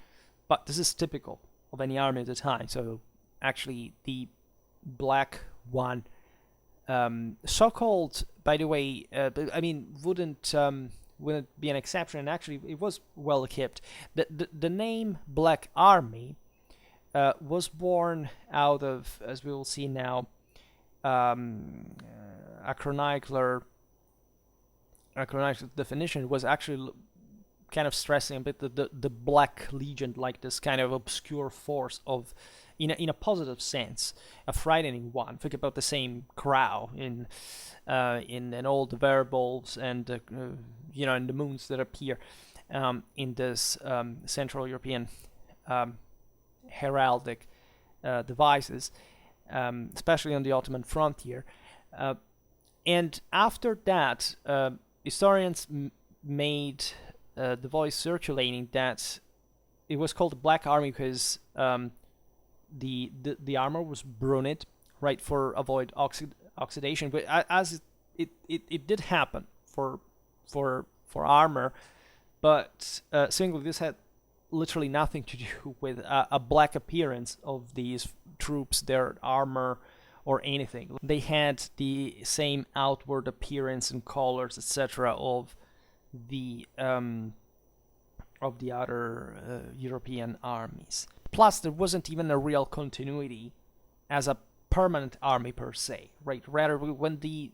But this is typical of any army at the time. So actually the black one, so-called, by the way, wouldn't wouldn't be an exception, and actually it was well kept. The name Black Army was born out of, as we will see now, a chronicler definition was actually kind of stressing a bit the Black Legion, like this kind of obscure force of, in a positive sense, a frightening one. Think about the same crow in all the variables and in the moons that appear in this Central European heraldic devices, especially on the Ottoman frontier. And after that, historians made the voice circulating that it was called the Black Army because the armor was brunette, right, for avoid oxidation. But as it did happen for armor, but singly, this had literally nothing to do with a black appearance of these troops, their armor, or anything. They had the same outward appearance and colors, etc., of the other European armies. Plus, there wasn't even a real continuity as a permanent army per se, right? Rather, when the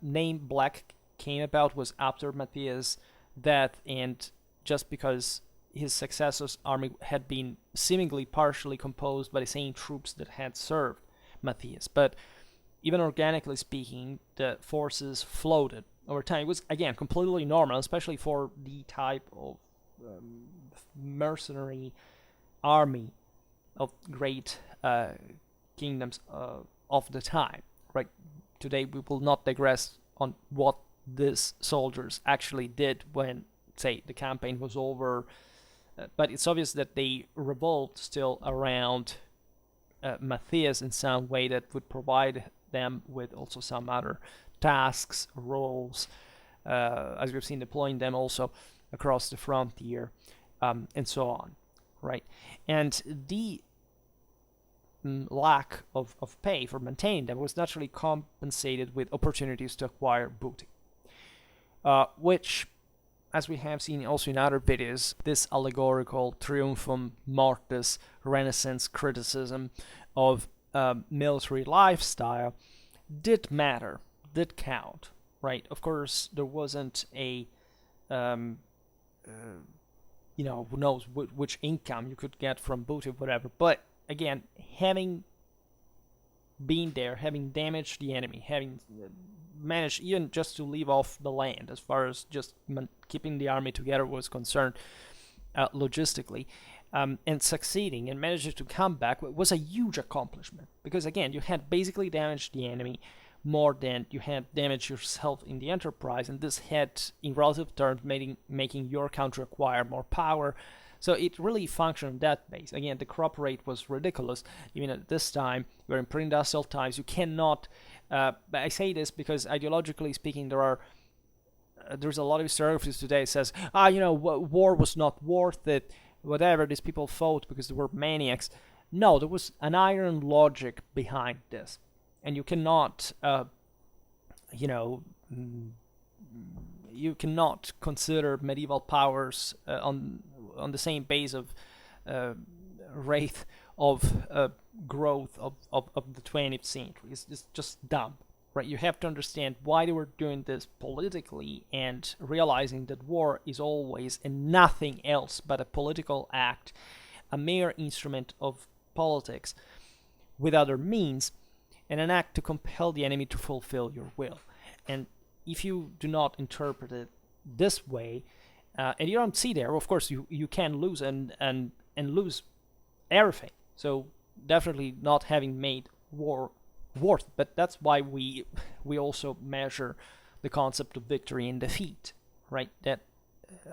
name Black came about was after Matthias' death, and just because his successor's army had been seemingly partially composed by the same troops that had served Matthias. But even organically speaking, the forces floated over time. It was, again, completely normal, especially for the type of mercenary army of great kingdoms of the time, right? Today we will not digress on what these soldiers actually did when, say, the campaign was over, but it's obvious that they revolved still around Matthias in some way that would provide them with also some other tasks, roles, as we've seen, deploying them also across the frontier, and so on, right? And the lack of pay for maintaining them was naturally compensated with opportunities to acquire booty, which, as we have seen also in other videos, this allegorical triumphum mortis Renaissance criticism of military lifestyle did matter, did count, right? Of course, there wasn't a, who knows which income you could get from booty, whatever. But again, having been there, having damaged the enemy, having managed even just to leave off the land as far as just keeping the army together was concerned logistically, and succeeding and managing to come back was a huge accomplishment, because again, you had basically damaged the enemy more than you had damaged yourself in the enterprise, and this had, in relative terms, making your country acquire more power. So it really functioned on that base. Again, the crop rate was ridiculous. Even at this time, we're in pre-industrial times. You cannot. I say this because ideologically speaking, there's a lot of historiography today that says, war was not worth it. Whatever, these people fought because they were maniacs. No, there was an iron logic behind this, and you cannot, you cannot consider medieval powers on the same base of rate of growth of the 20th century. It's just dumb, right? You have to understand why they were doing this politically, and realizing that war is always and nothing else but a political act, a mere instrument of politics with other means, and an act to compel the enemy to fulfill your will. And if you do not interpret it this way, and you don't see there, of course, you can lose and lose everything. So definitely not having made war worth. But that's why we also measure the concept of victory and defeat, right? That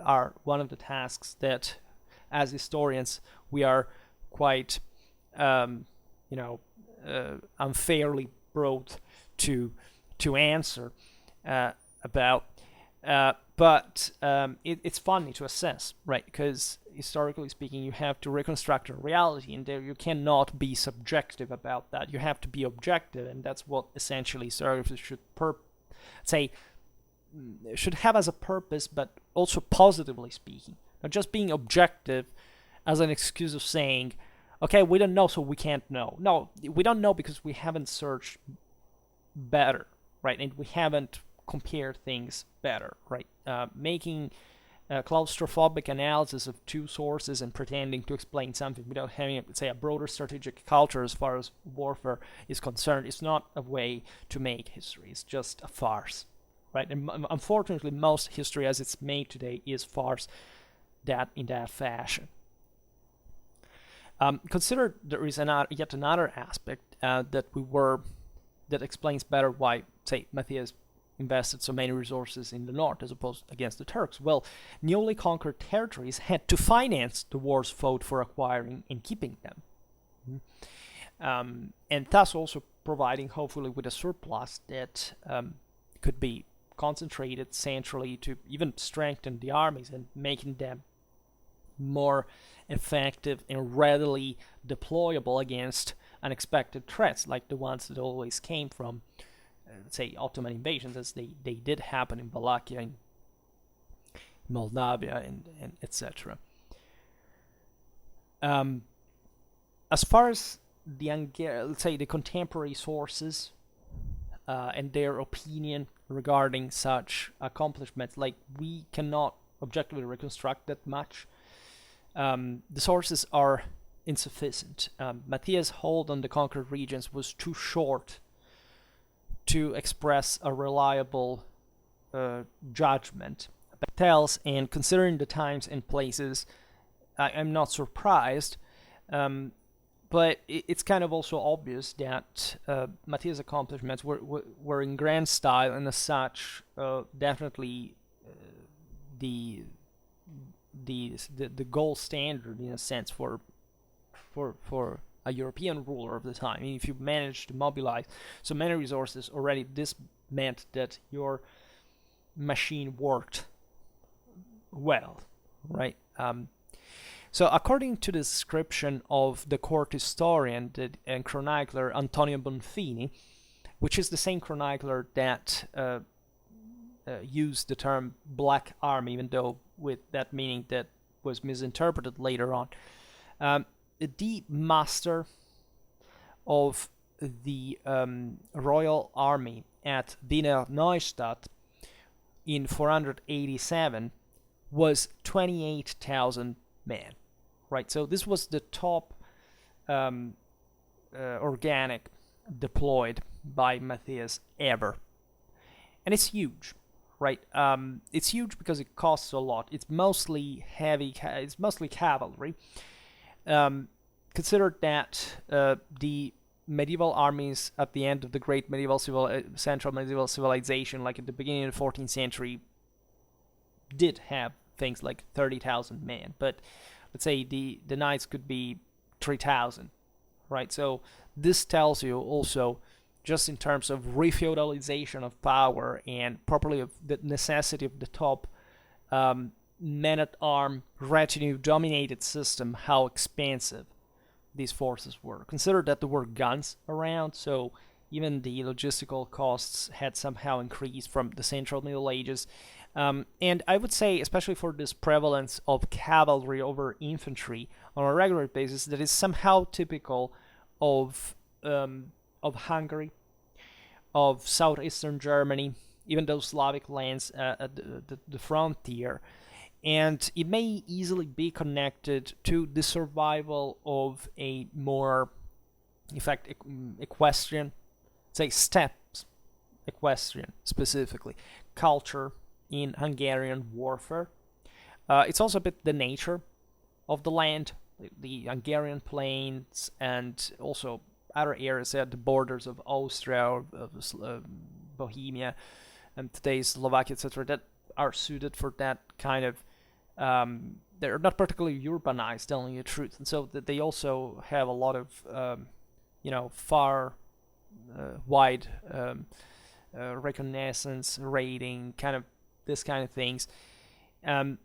are one of the tasks that, as historians, we are quite, unfairly brought to answer about. But it's funny to assess, right? Because historically speaking, you have to reconstruct a reality, and there you cannot be subjective about that. You have to be objective, and that's what essentially historiographers should should have as a purpose, but also positively speaking, not just being objective as an excuse of saying, okay, we don't know, so we can't know. No, we don't know because we haven't searched better, right? And we haven't compared things better, right? Making a claustrophobic analysis of two sources and pretending to explain something without having, say, a broader strategic culture as far as warfare is concerned is not a way to make history. It's just a farce, right? And unfortunately, most history as it's made today is farce that in that fashion. Consider there is yet another aspect that explains better why, say, Matthias invested so many resources in the north as opposed against the Turks. Well, newly conquered territories had to finance the wars fought for acquiring and keeping them, and thus also providing, hopefully, with a surplus that could be concentrated centrally to even strengthen the armies and making them more effective and readily deployable against unexpected threats like the ones that always came from, say, Ottoman invasions, as they did happen in Wallachia, in Moldavia, and etc. As far as let's say the contemporary sources and their opinion regarding such accomplishments, like, we cannot objectively reconstruct that much. The sources are insufficient. Matthias' hold on the conquered regions was too short to express a reliable judgment. But tells, and considering the times and places, I'm not surprised. But it's kind of also obvious that Matthias' accomplishments were in grand style, and as such, definitely the gold standard, in a sense, for a European ruler of the time. I mean, if you manage to mobilize so many resources already, this meant that your machine worked well, right? So according to the description of the court historian and chronicler Antonio Bonfini, which is the same chronicler that used the term Black Army, even though with that meaning that was misinterpreted later on, the master of the royal army at Wiener Neustadt in 487 was 28,000 men, right? So this was the top organic deployed by Matthias ever, and it's huge, right? It's huge because it costs a lot. It's mostly heavy. It's mostly cavalry. Consider that the medieval armies at the end of the great central medieval civilization, like at the beginning of the 14th century, did have things like 30,000 men, but let's say the knights could be 3,000, right? So this tells you also, just in terms of refeudalization of power and properly of the necessity of the top men-at-arm retinue-dominated system, how expansive these forces were. Consider that there were guns around, so even the logistical costs had somehow increased from the Central Middle Ages. And I would say, especially for this prevalence of cavalry over infantry on a regular basis, that is somehow typical of Hungary, of southeastern Germany, even those Slavic lands at the frontier. And it may easily be connected to the survival of a more, in fact, equestrian, say steppes, equestrian specifically, culture in Hungarian warfare. It's also a bit the nature of the land, the Hungarian plains, and also other areas at the borders of Austria, of Bohemia, and today's Slovakia, etc., that are suited for that kind of. They're not particularly urbanized, telling you the truth, and so that they also have a lot of, far, wide reconnaissance, raiding, kind of this kind of things. And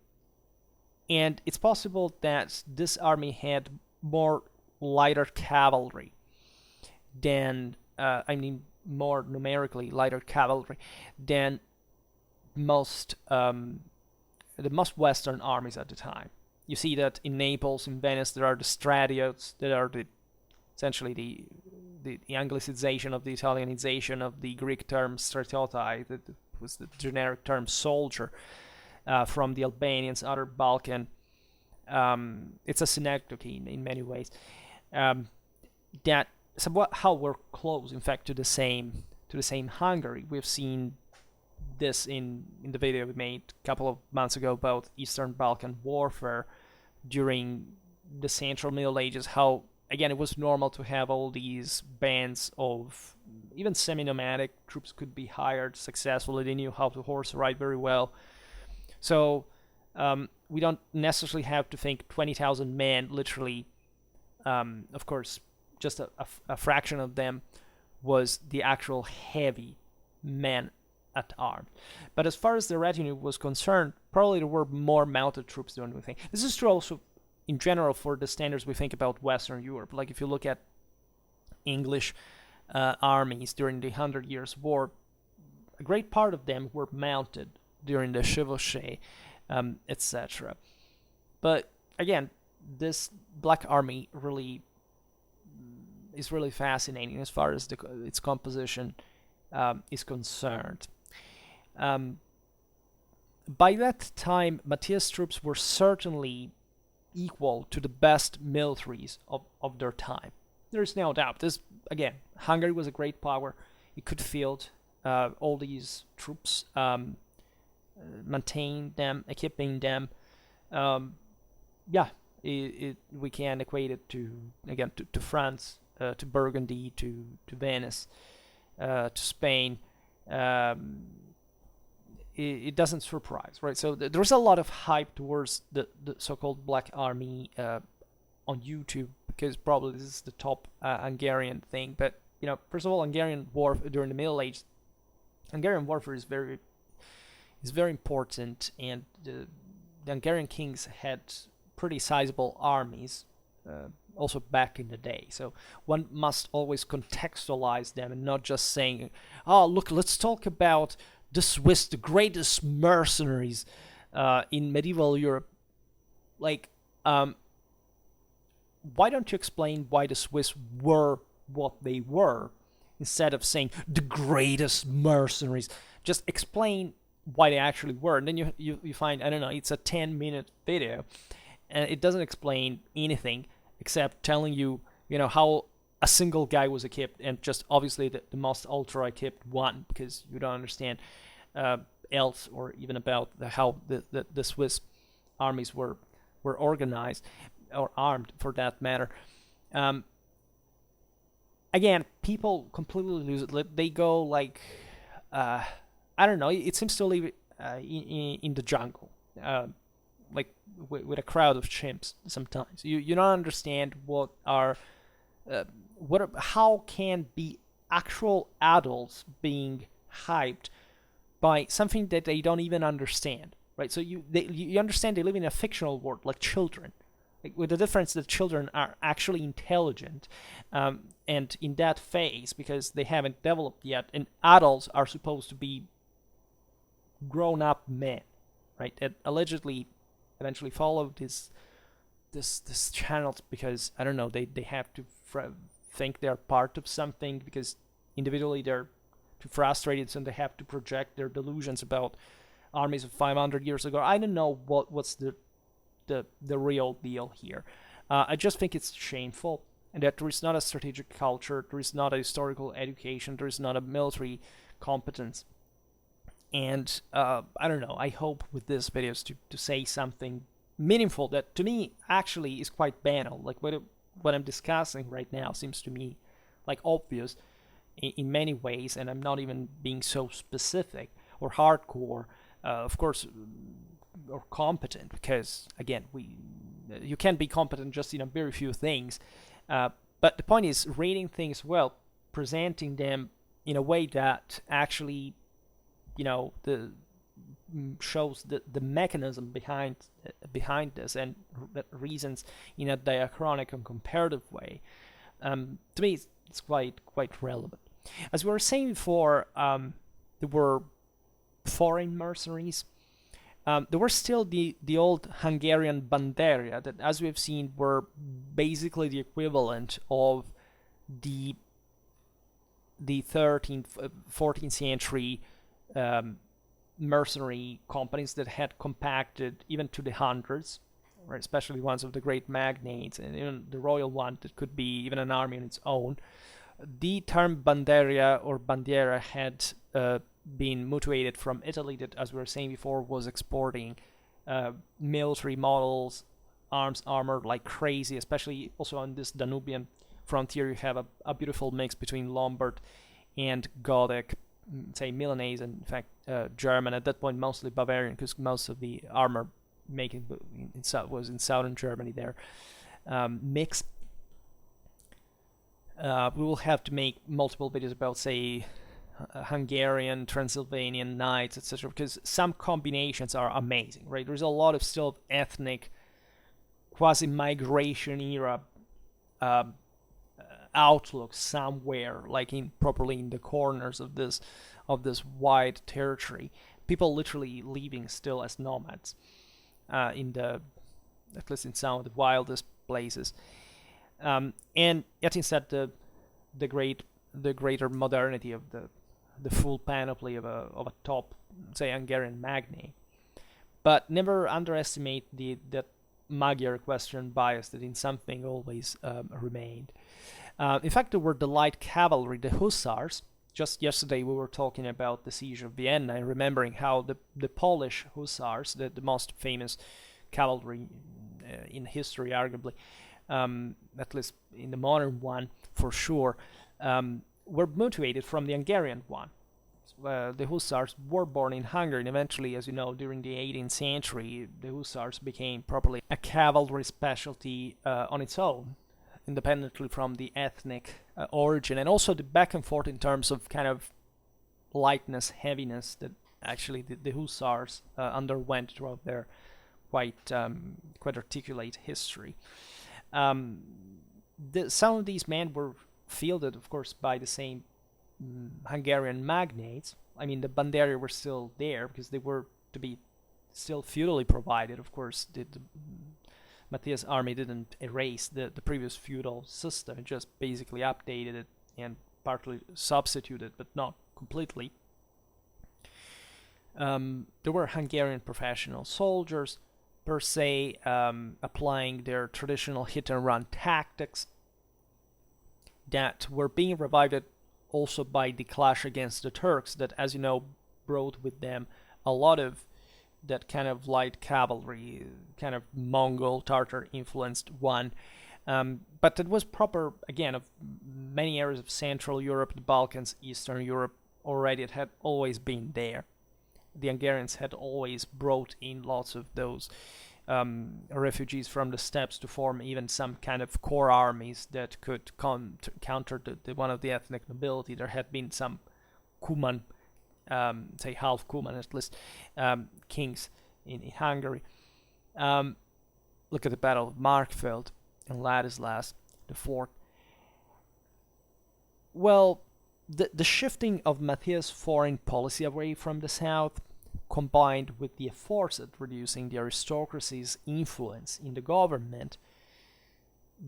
it's possible that this army had more lighter cavalry than, more numerically lighter cavalry than most Western armies at the time. You see that in Naples, in Venice, there are the Stratiots, that are essentially the Anglicization of the Italianization of the Greek term stratiotai, that was the generic term soldier, from the Albanians, other Balkan. It's a synecdoche in many ways. That how we're close, in fact, to the same Hungary. We've seen this in the video we made a couple of months ago about Eastern Balkan warfare during the Central Middle Ages, how again it was normal to have all these bands of even semi-nomadic troops could be hired successfully. They knew how to horse ride very well. So we don't necessarily have to think 20,000 men literally. Of course, just a fraction of them was the actual heavy men at arms. But as far as the retinue was concerned, probably there were more mounted troops than we think. This is true also in general for the standards we think about Western Europe. Like if you look at English armies during the 100 Years' War, a great part of them were mounted during the chevauchée, etc. But again, this Black Army really is really fascinating as far as its composition is concerned. By that time, Matthias' troops were certainly equal to the best militaries of their time. There is no doubt. Again, Hungary was a great power. It could field all these troops, maintain them, equipping them. We can equate it to France, to Burgundy, to Venice, to Spain. It doesn't surprise, right? So there's a lot of hype towards the so-called Black Army on YouTube, because probably this is the top Hungarian thing. But first of all, Hungarian warfare during the Middle Ages, Hungarian warfare is very important, and the Hungarian kings had pretty sizable armies, also back in the day. So one must always contextualize them and not just saying, "Oh, look, let's talk about the Swiss, the greatest mercenaries in medieval Europe." Like, why don't you explain why the Swiss were what they were instead of saying the greatest mercenaries? Just explain why they actually were, and then you find, I don't know, it's a 10-minute video, and it doesn't explain anything except telling you, how a single guy was equipped, and just obviously the most ultra equipped one, because you don't understand else, or even about how the Swiss armies were organized, or armed for that matter. Again, people completely lose it. They go like, I don't know, it seems to live in the jungle, like with a crowd of chimps sometimes. You don't understand how can be actual adults being hyped by something that they don't even understand, right? So you understand they live in a fictional world, like children, with the difference that children are actually intelligent, and in that phase, because they haven't developed yet, and adults are supposed to be grown-up men, right? That allegedly eventually follow this channels, because I don't know, they have to think they're part of something, because individually they're too frustrated, so they have to project their delusions about armies of 500 years ago. I don't know what's the real deal here. I just think it's shameful, and that there is not a strategic culture, there is not a historical education, there is not a military competence. And I don't know, I hope with this videos to say something meaningful that to me actually is quite banal. Like what I'm discussing right now seems to me like obvious in many ways, and I'm not even being so specific or hardcore, of course, or competent, because again, you can't be competent just in a very few things. But the point is reading things well, presenting them in a way that actually, shows the mechanism behind this, and reasons in a diachronic and comparative way. To me, it's quite relevant. As we were saying before, there were foreign mercenaries. There were still the old Hungarian banderia that, as we've seen, were basically the equivalent of the 13th, 14th century mercenary companies that had compacted even to the hundreds, right? Especially ones of the great magnates, and even the royal one that could be even an army on its own. The term banderia or bandiera had been motivated from Italy, that, as we were saying before, was exporting military models, armor like crazy, especially also on this Danubian frontier. You have a beautiful mix between Lombard and Gothic, say Milanese, and in fact German, at that point mostly Bavarian, because most of the armor making was in southern Germany there. Mix. We will have to make multiple videos about, say, Hungarian, Transylvanian knights, etc., because some combinations are amazing, right? There's a lot of still ethnic, quasi-migration era outlook somewhere, like properly in the corners of this wide territory. People literally living still as nomads at least in some of the wildest places. And yet instead the greater modernity of the full panoply of a top, say, Hungarian magnate. But never underestimate that Magyar question bias that in something always remained. In fact, there were the light cavalry, the hussars. Just yesterday we were talking about the siege of Vienna and remembering how the Polish hussars, the most famous cavalry in history, arguably, at least in the modern one for sure, were motivated from the Hungarian one. The hussars were born in Hungary, and eventually, as you know, during the 18th century, the hussars became properly a cavalry specialty on its own, independently from the ethnic origin, and also the back and forth in terms of kind of lightness, heaviness that actually the hussars underwent throughout their quite articulate history. Some of these men were fielded, of course, by the same Hungarian magnates. I mean, the banderia were still there because they were to be still feudally provided. Of course, the Matthias army didn't erase the previous feudal system. It just basically updated it and partly substituted, but not completely. There were Hungarian professional soldiers, per se, applying their traditional hit-and-run tactics that were being revived also by the clash against the Turks that, as you know, brought with them a lot of that kind of light cavalry, kind of Mongol, Tartar-influenced one. But it was proper, again, of many areas of Central Europe, the Balkans, Eastern Europe already. It had always been there. The Hungarians had always brought in lots of those refugees from the steppes to form even some kind of core armies that could counter the one of the ethnic nobility. There had been some Kuman, say half Kuman at least, kings in Hungary. Look at the Battle of Markfeld and Ladislas IV. Well, the shifting of Matthias' foreign policy away from the south, combined with the efforts at reducing the aristocracy's influence in the government,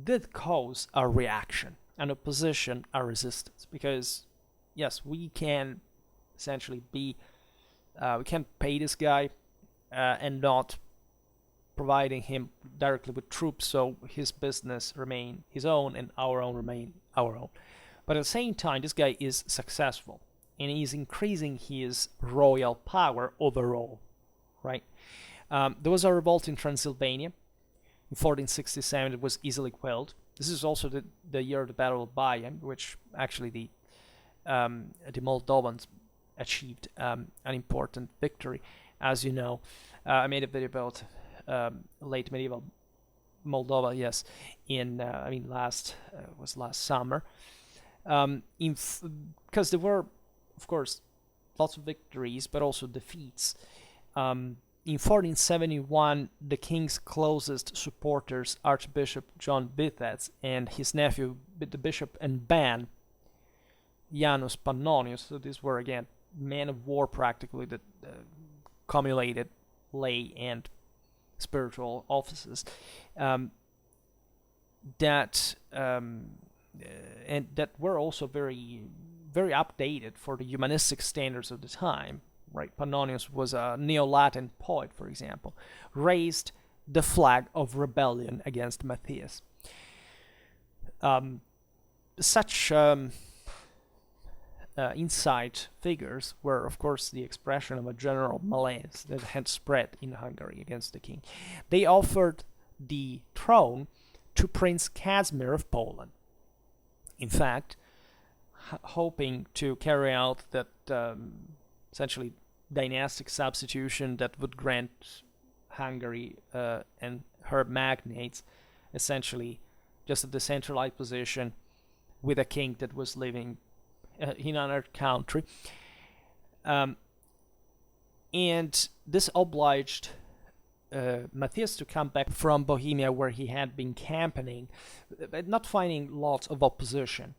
did cause a reaction, an opposition, a resistance. Because, yes, we can essentially we can pay this guy and not providing him directly with troops, so his business remain his own and our own remain our own. But at the same time, this guy is successful, and he's increasing his royal power overall, right? There was a revolt in Transylvania in 1467. It was easily quelled. This is also the year of the Battle of Bayen, which actually the Moldovans achieved an important victory. As you know, I made a video about late medieval Moldova, yes, last summer. Because there were, of course, lots of victories, but also defeats. In 1471, the king's closest supporters, Archbishop John Bithetz and his nephew, the Bishop and Ban, Janus Pannonius, so these were, again, men of war practically that cumulated lay and spiritual offices, that and that were also very very updated for the humanistic standards of the time. Right, Pannonius was a Neo-Latin poet, for example, raised the flag of rebellion against Matthias. Such inside figures were, of course, the expression of a general malaise that had spread in Hungary against the king. They offered the throne to Prince Casimir of Poland. In fact, hoping to carry out that essentially dynastic substitution that would grant Hungary and her magnates essentially just a decentralized position with a king that was living in another country. And this obliged Matthias to come back from Bohemia, where he had been campaigning, but not finding lots of opposition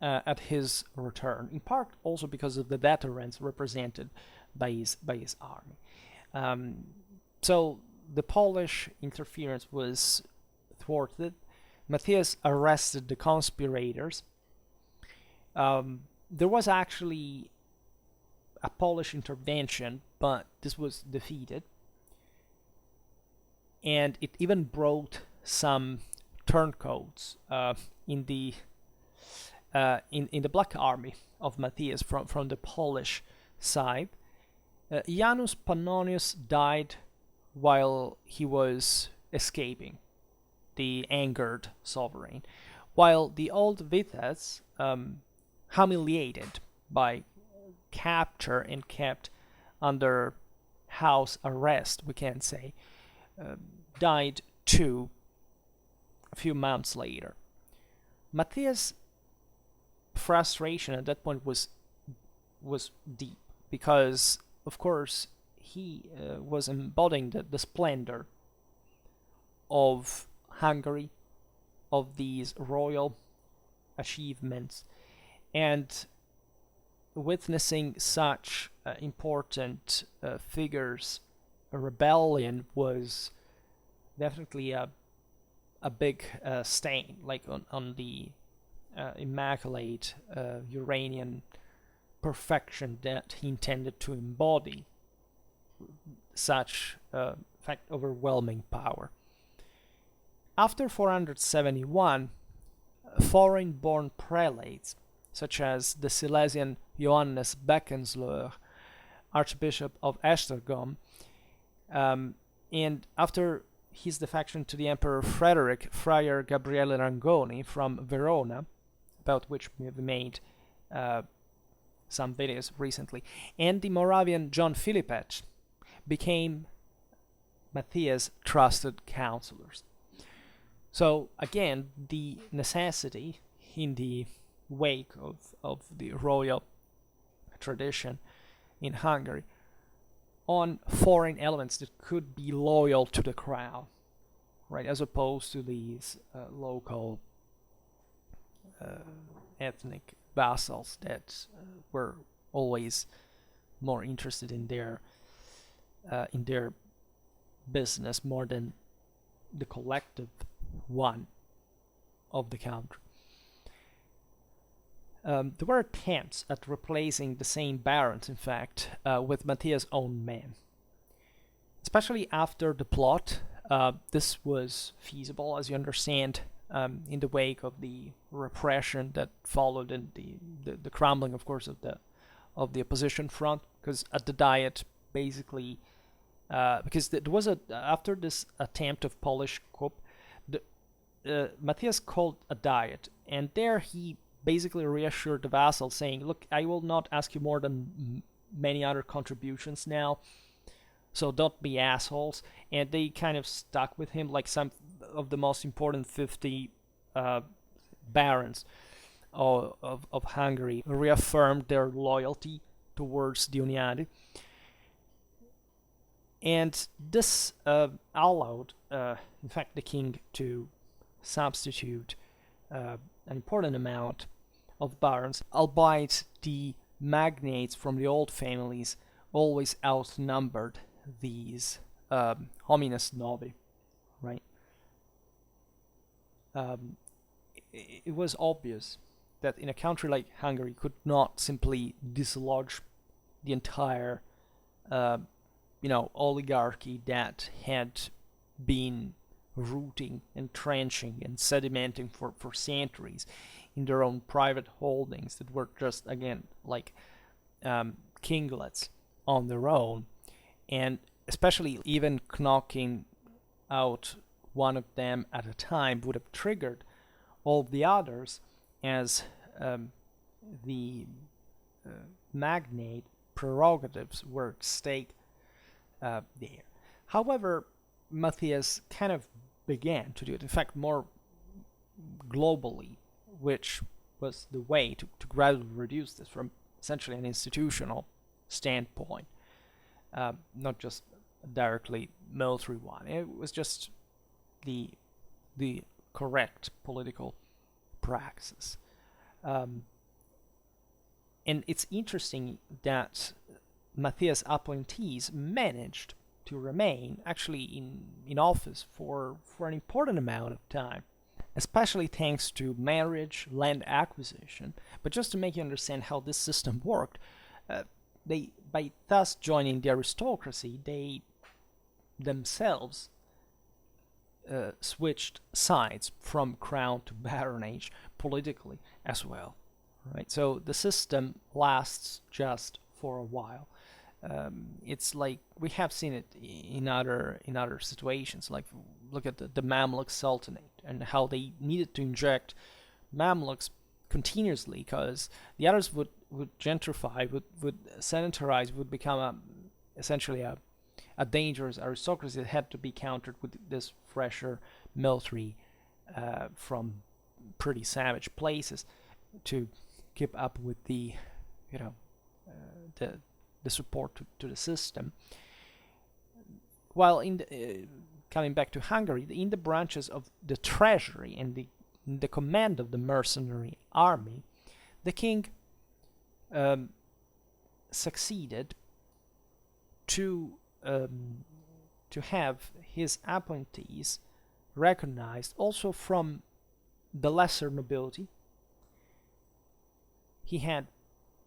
at his return, in part also because of the deterrence represented by his army. So the Polish interference was thwarted. Matthias arrested the conspirators. There was actually a Polish intervention, but this was defeated, and it even brought some turncoats in the Black Army of Matthias from the Polish side. Janus Pannonius died while he was escaping the angered sovereign, while the old Vitas, humiliated by capture and kept under house arrest, we can say, died too a few months later. Matthias' frustration at that point was deep, because of course he was embodying the splendor of Hungary, of these royal achievements, and witnessing such important figures, a rebellion was definitely a big stain, like on the immaculate Uranian perfection that he intended to embody such, in fact, overwhelming power. After 471, foreign-born prelates, such as the Silesian Johannes Beckenslöhr, Archbishop of Esztergom, and after his defection to the Emperor Frederick, Friar Gabriele Rangoni from Verona, about which we have made some videos recently, and the Moravian John Filipec became Matthias' trusted counselors. So again, the necessity in the wake of the royal tradition in Hungary on foreign elements that could be loyal to the crown, right, as opposed to these local ethnic vassals that were always more interested in their business more than the collective one of the country. There were attempts at replacing the same barons, in fact, with Matthias' own men. Especially after the plot, this was feasible, as you understand, in the wake of the repression that followed and the crumbling, of course, of the opposition front. Because at the Diet, basically, because there was after this attempt of Polish coup, Matthias called a Diet, and there he basically reassured the vassals, saying, look, I will not ask you more than many other contributions now, so don't be assholes. And they kind of stuck with him, like some of the most important 50 barons of Hungary reaffirmed their loyalty towards the Uniati. And this allowed, in fact, the king to substitute an important amount of barons, albeit the magnates from the old families always outnumbered these homines novi, right? Um, it was obvious that in a country like Hungary, you could not simply dislodge the entire, uh, oligarchy that had been rooting, entrenching, and sedimenting for centuries in their own private holdings that were just, again, like kinglets on their own. And especially even knocking out one of them at a time would have triggered all the others, as the uh, magnate prerogatives were at stake there. However, Matthias kind of began to do it, in fact, more globally, which was the way to gradually reduce this from essentially an institutional standpoint, not just a directly military one. It was just the correct political praxis. Um, and it's interesting that Matthias' appointees managed to remain actually in office for an important amount of time, especially thanks to marriage, land acquisition. But just to make you understand how this system worked, they by thus joining the aristocracy, they themselves switched sides from crown to baronage politically as well, right? So the system lasts just for a while. It's like we have seen it in other situations. Like look at the Mamluk Sultanate and how they needed to inject Mamluks continuously because the others would gentrify, would sanitarize, would become essentially a dangerous aristocracy that had to be countered with this fresher military from pretty savage places to keep up with the the support to the system. While coming back to Hungary, in the branches of the treasury and the command of the mercenary army, the king succeeded to have his appointees recognized also from the lesser nobility. He had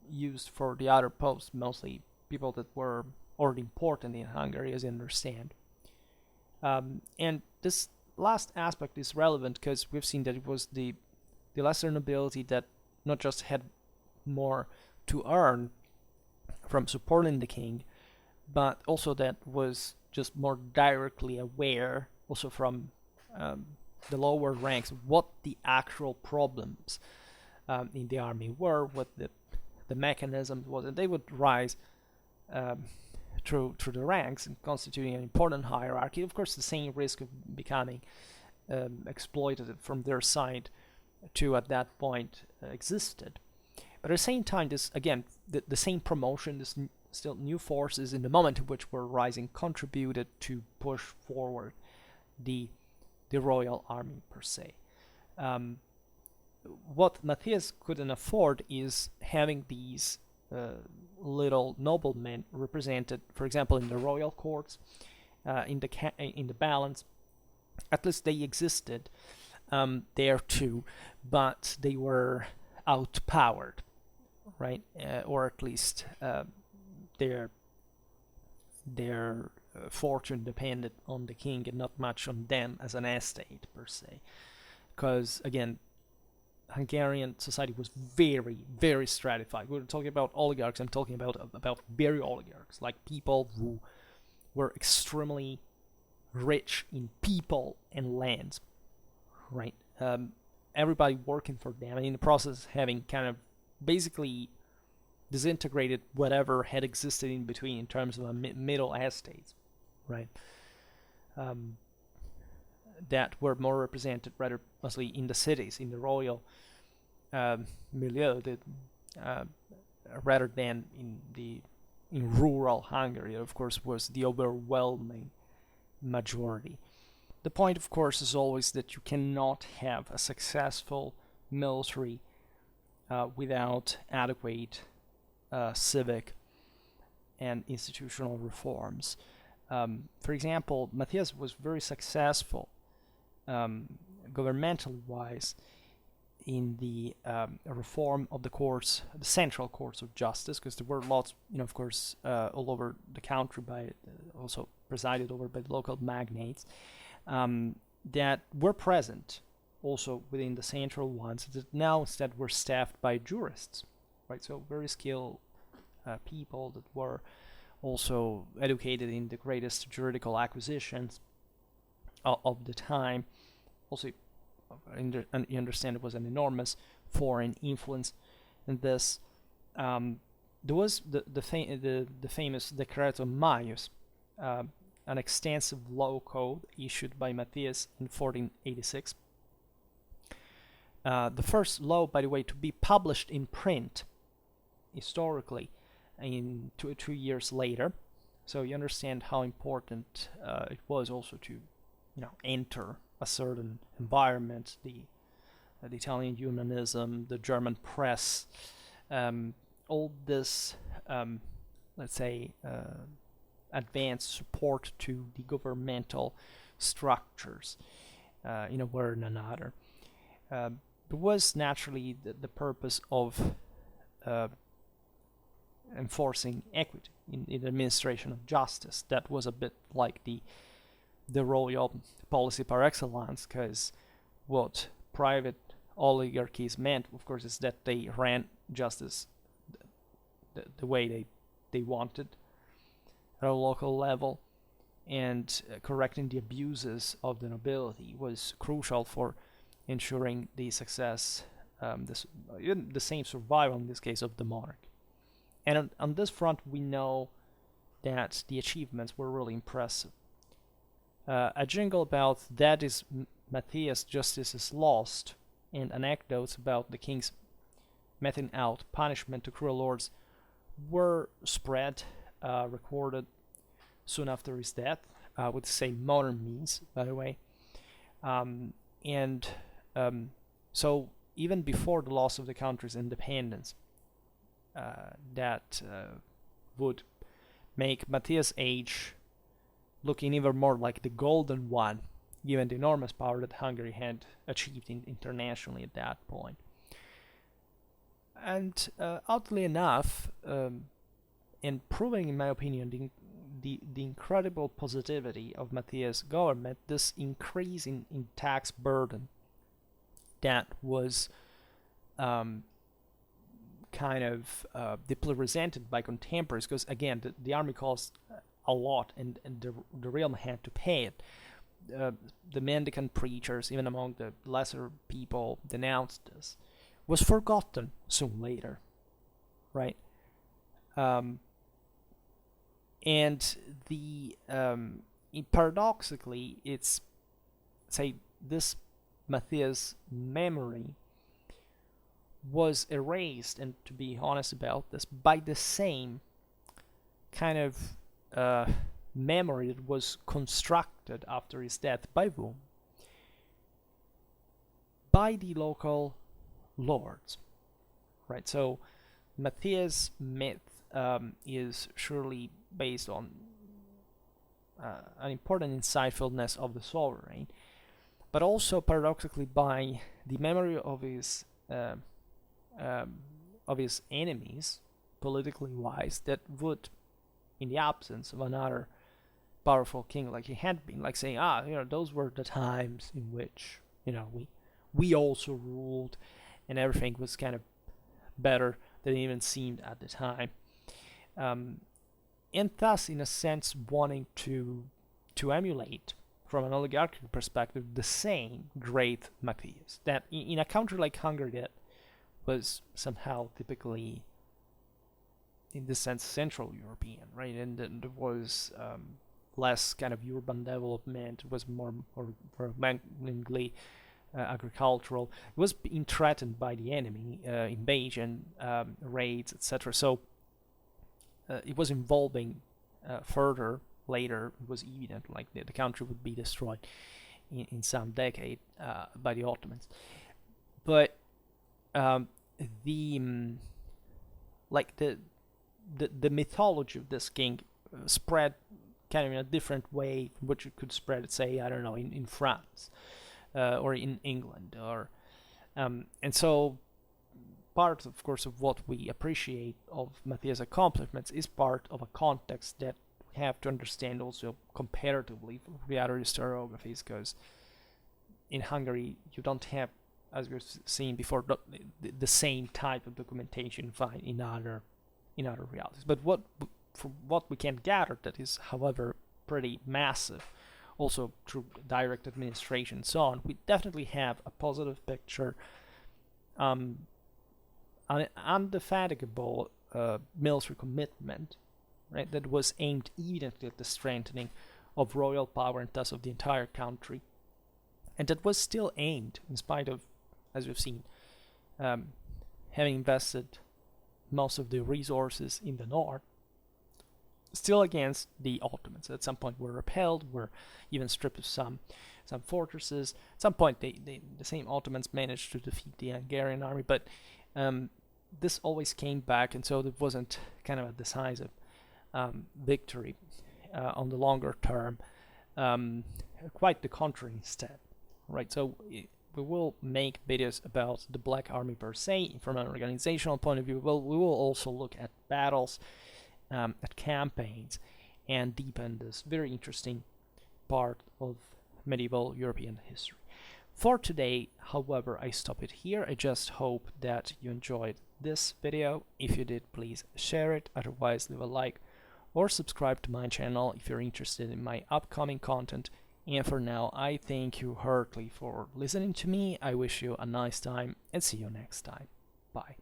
used for the other posts mostly people that were already important in Hungary, as you understand. And this last aspect is relevant because we've seen that it was the lesser nobility that not just had more to earn from supporting the king, but also that was just more directly aware, also from the lower ranks, what the actual problems in the army were, what the mechanism was, and they would rise through the ranks and constituting an important hierarchy. Of course, the same risk of becoming exploited from their side too at that point existed. But at the same time, this again, the same promotion, this still new forces in the moment in which were rising contributed to push forward the royal army per se. What Matthias couldn't afford is having these little noblemen represented, for example, in the royal courts, in the balance. At least they existed there too, but they were outpowered, right? Or at least their fortune depended on the king and not much on them as an estate per se. Because again, Hungarian society was very, very stratified. We're talking about oligarchs. I'm talking about very oligarchs, like people who were extremely rich in people and lands, right? Everybody working for them, and in the process having kind of basically disintegrated whatever had existed in between in terms of a middle estates, right? That were more represented rather mostly in the cities, in the royal milieu, rather than in rural Hungary. Of course, was the overwhelming majority. The point, of course, is always that you cannot have a successful military without adequate civic and institutional reforms. For example, Matthias was very successful governmentally wise in the reform of the courts, the central courts of justice, because there were lots, of course, all over the country, by also presided over by the local magnates, that were present also within the central ones, that now instead were staffed by jurists, right? So very skilled people that were also educated in the greatest juridical acquisitions of the time. Also, you understand it was an enormous foreign influence in this. There was the famous Decreto Maius, an extensive law code issued by Matthias in 1486. The first law, by the way, to be published in print historically in 2 years later. So you understand how important it was also to, enter a certain environment, the Italian humanism, the German press, all this, let's say, advanced support to the governmental structures in a way or another. There was naturally the purpose of enforcing equity in the administration of justice. That was a bit like the royal policy par excellence, because what private oligarchies meant, of course, is that they ran justice the way they wanted at a local level, and correcting the abuses of the nobility was crucial for ensuring the success, the same survival in this case of the monarch. And on this front, we know that the achievements were really impressive. A jingle about that is Matthias, justice is lost, and anecdotes about the king's meting out punishment to cruel lords were spread, recorded soon after his death, with the same modern means, by the way. So even before the loss of the country's independence, that would make Matthias' age looking even more like the golden one, given the enormous power that Hungary had achieved internationally at that point. And oddly enough, in proving, in my opinion, the incredible positivity of Matthias' government, this increase in tax burden that was kind of deeply resented by contemporaries, because again, the army cost a lot, and the realm had to pay it. The mendicant preachers, even among the lesser people, denounced this. Was forgotten soon later, right? And paradoxically, it's, say, this Matthias' memory was erased, and to be honest about this, by the same kind of memory that was constructed after his death. By whom? By the local lords, right? So Matthias' myth is surely based on an important insightfulness of the sovereign, but also paradoxically by the memory of his enemies, politically wise, that would, in the absence of another powerful king like he had been, like saying, those were the times in which, we also ruled, and everything was kind of better than it even seemed at the time. And thus, in a sense, wanting to emulate, from an oligarchical perspective, the same great Matthias, that in a country like Hungary that was somehow typically, in this sense, Central European, right? And there was less kind of urban development. It was more mainly agricultural. It was being threatened by the enemy, invasion, raids, etc. So it was evolving further. Later, it was evident like the country would be destroyed in some decade by the Ottomans. But the the mythology of this king spread kind of in a different way from what you could spread it, say, I don't know, in France or in England, or and so part, of course, of what we appreciate of Matthias' accomplishments is part of a context that we have to understand also comparatively with the other historiographies, because in Hungary you don't have, as we've seen before, the same type of documentation you find in other realities. But from what we can gather, that is, however, pretty massive, also through direct administration and so on, we definitely have a positive picture, an indefatigable military commitment, right, that was aimed immediately at the strengthening of royal power and thus of the entire country, and that was still aimed, in spite of, as we've seen, having invested most of the resources in the north, still against the Ottomans. At some point were repelled, were even stripped of some fortresses. At some point the same Ottomans managed to defeat the Hungarian army, but this always came back, and so it wasn't kind of a decisive victory on the longer term. Quite the contrary instead, right? So we will make videos about the Black Army per se from an organizational point of view. We will also look at battles, at campaigns, and deepen this very interesting part of medieval European history. For today, however, I stop it here. I just hope that you enjoyed this video. If you did, please share it. Otherwise, leave a like or subscribe to my channel if you're interested in my upcoming content. And for now, I thank you heartily for listening to me. I wish you a nice time and see you next time. Bye.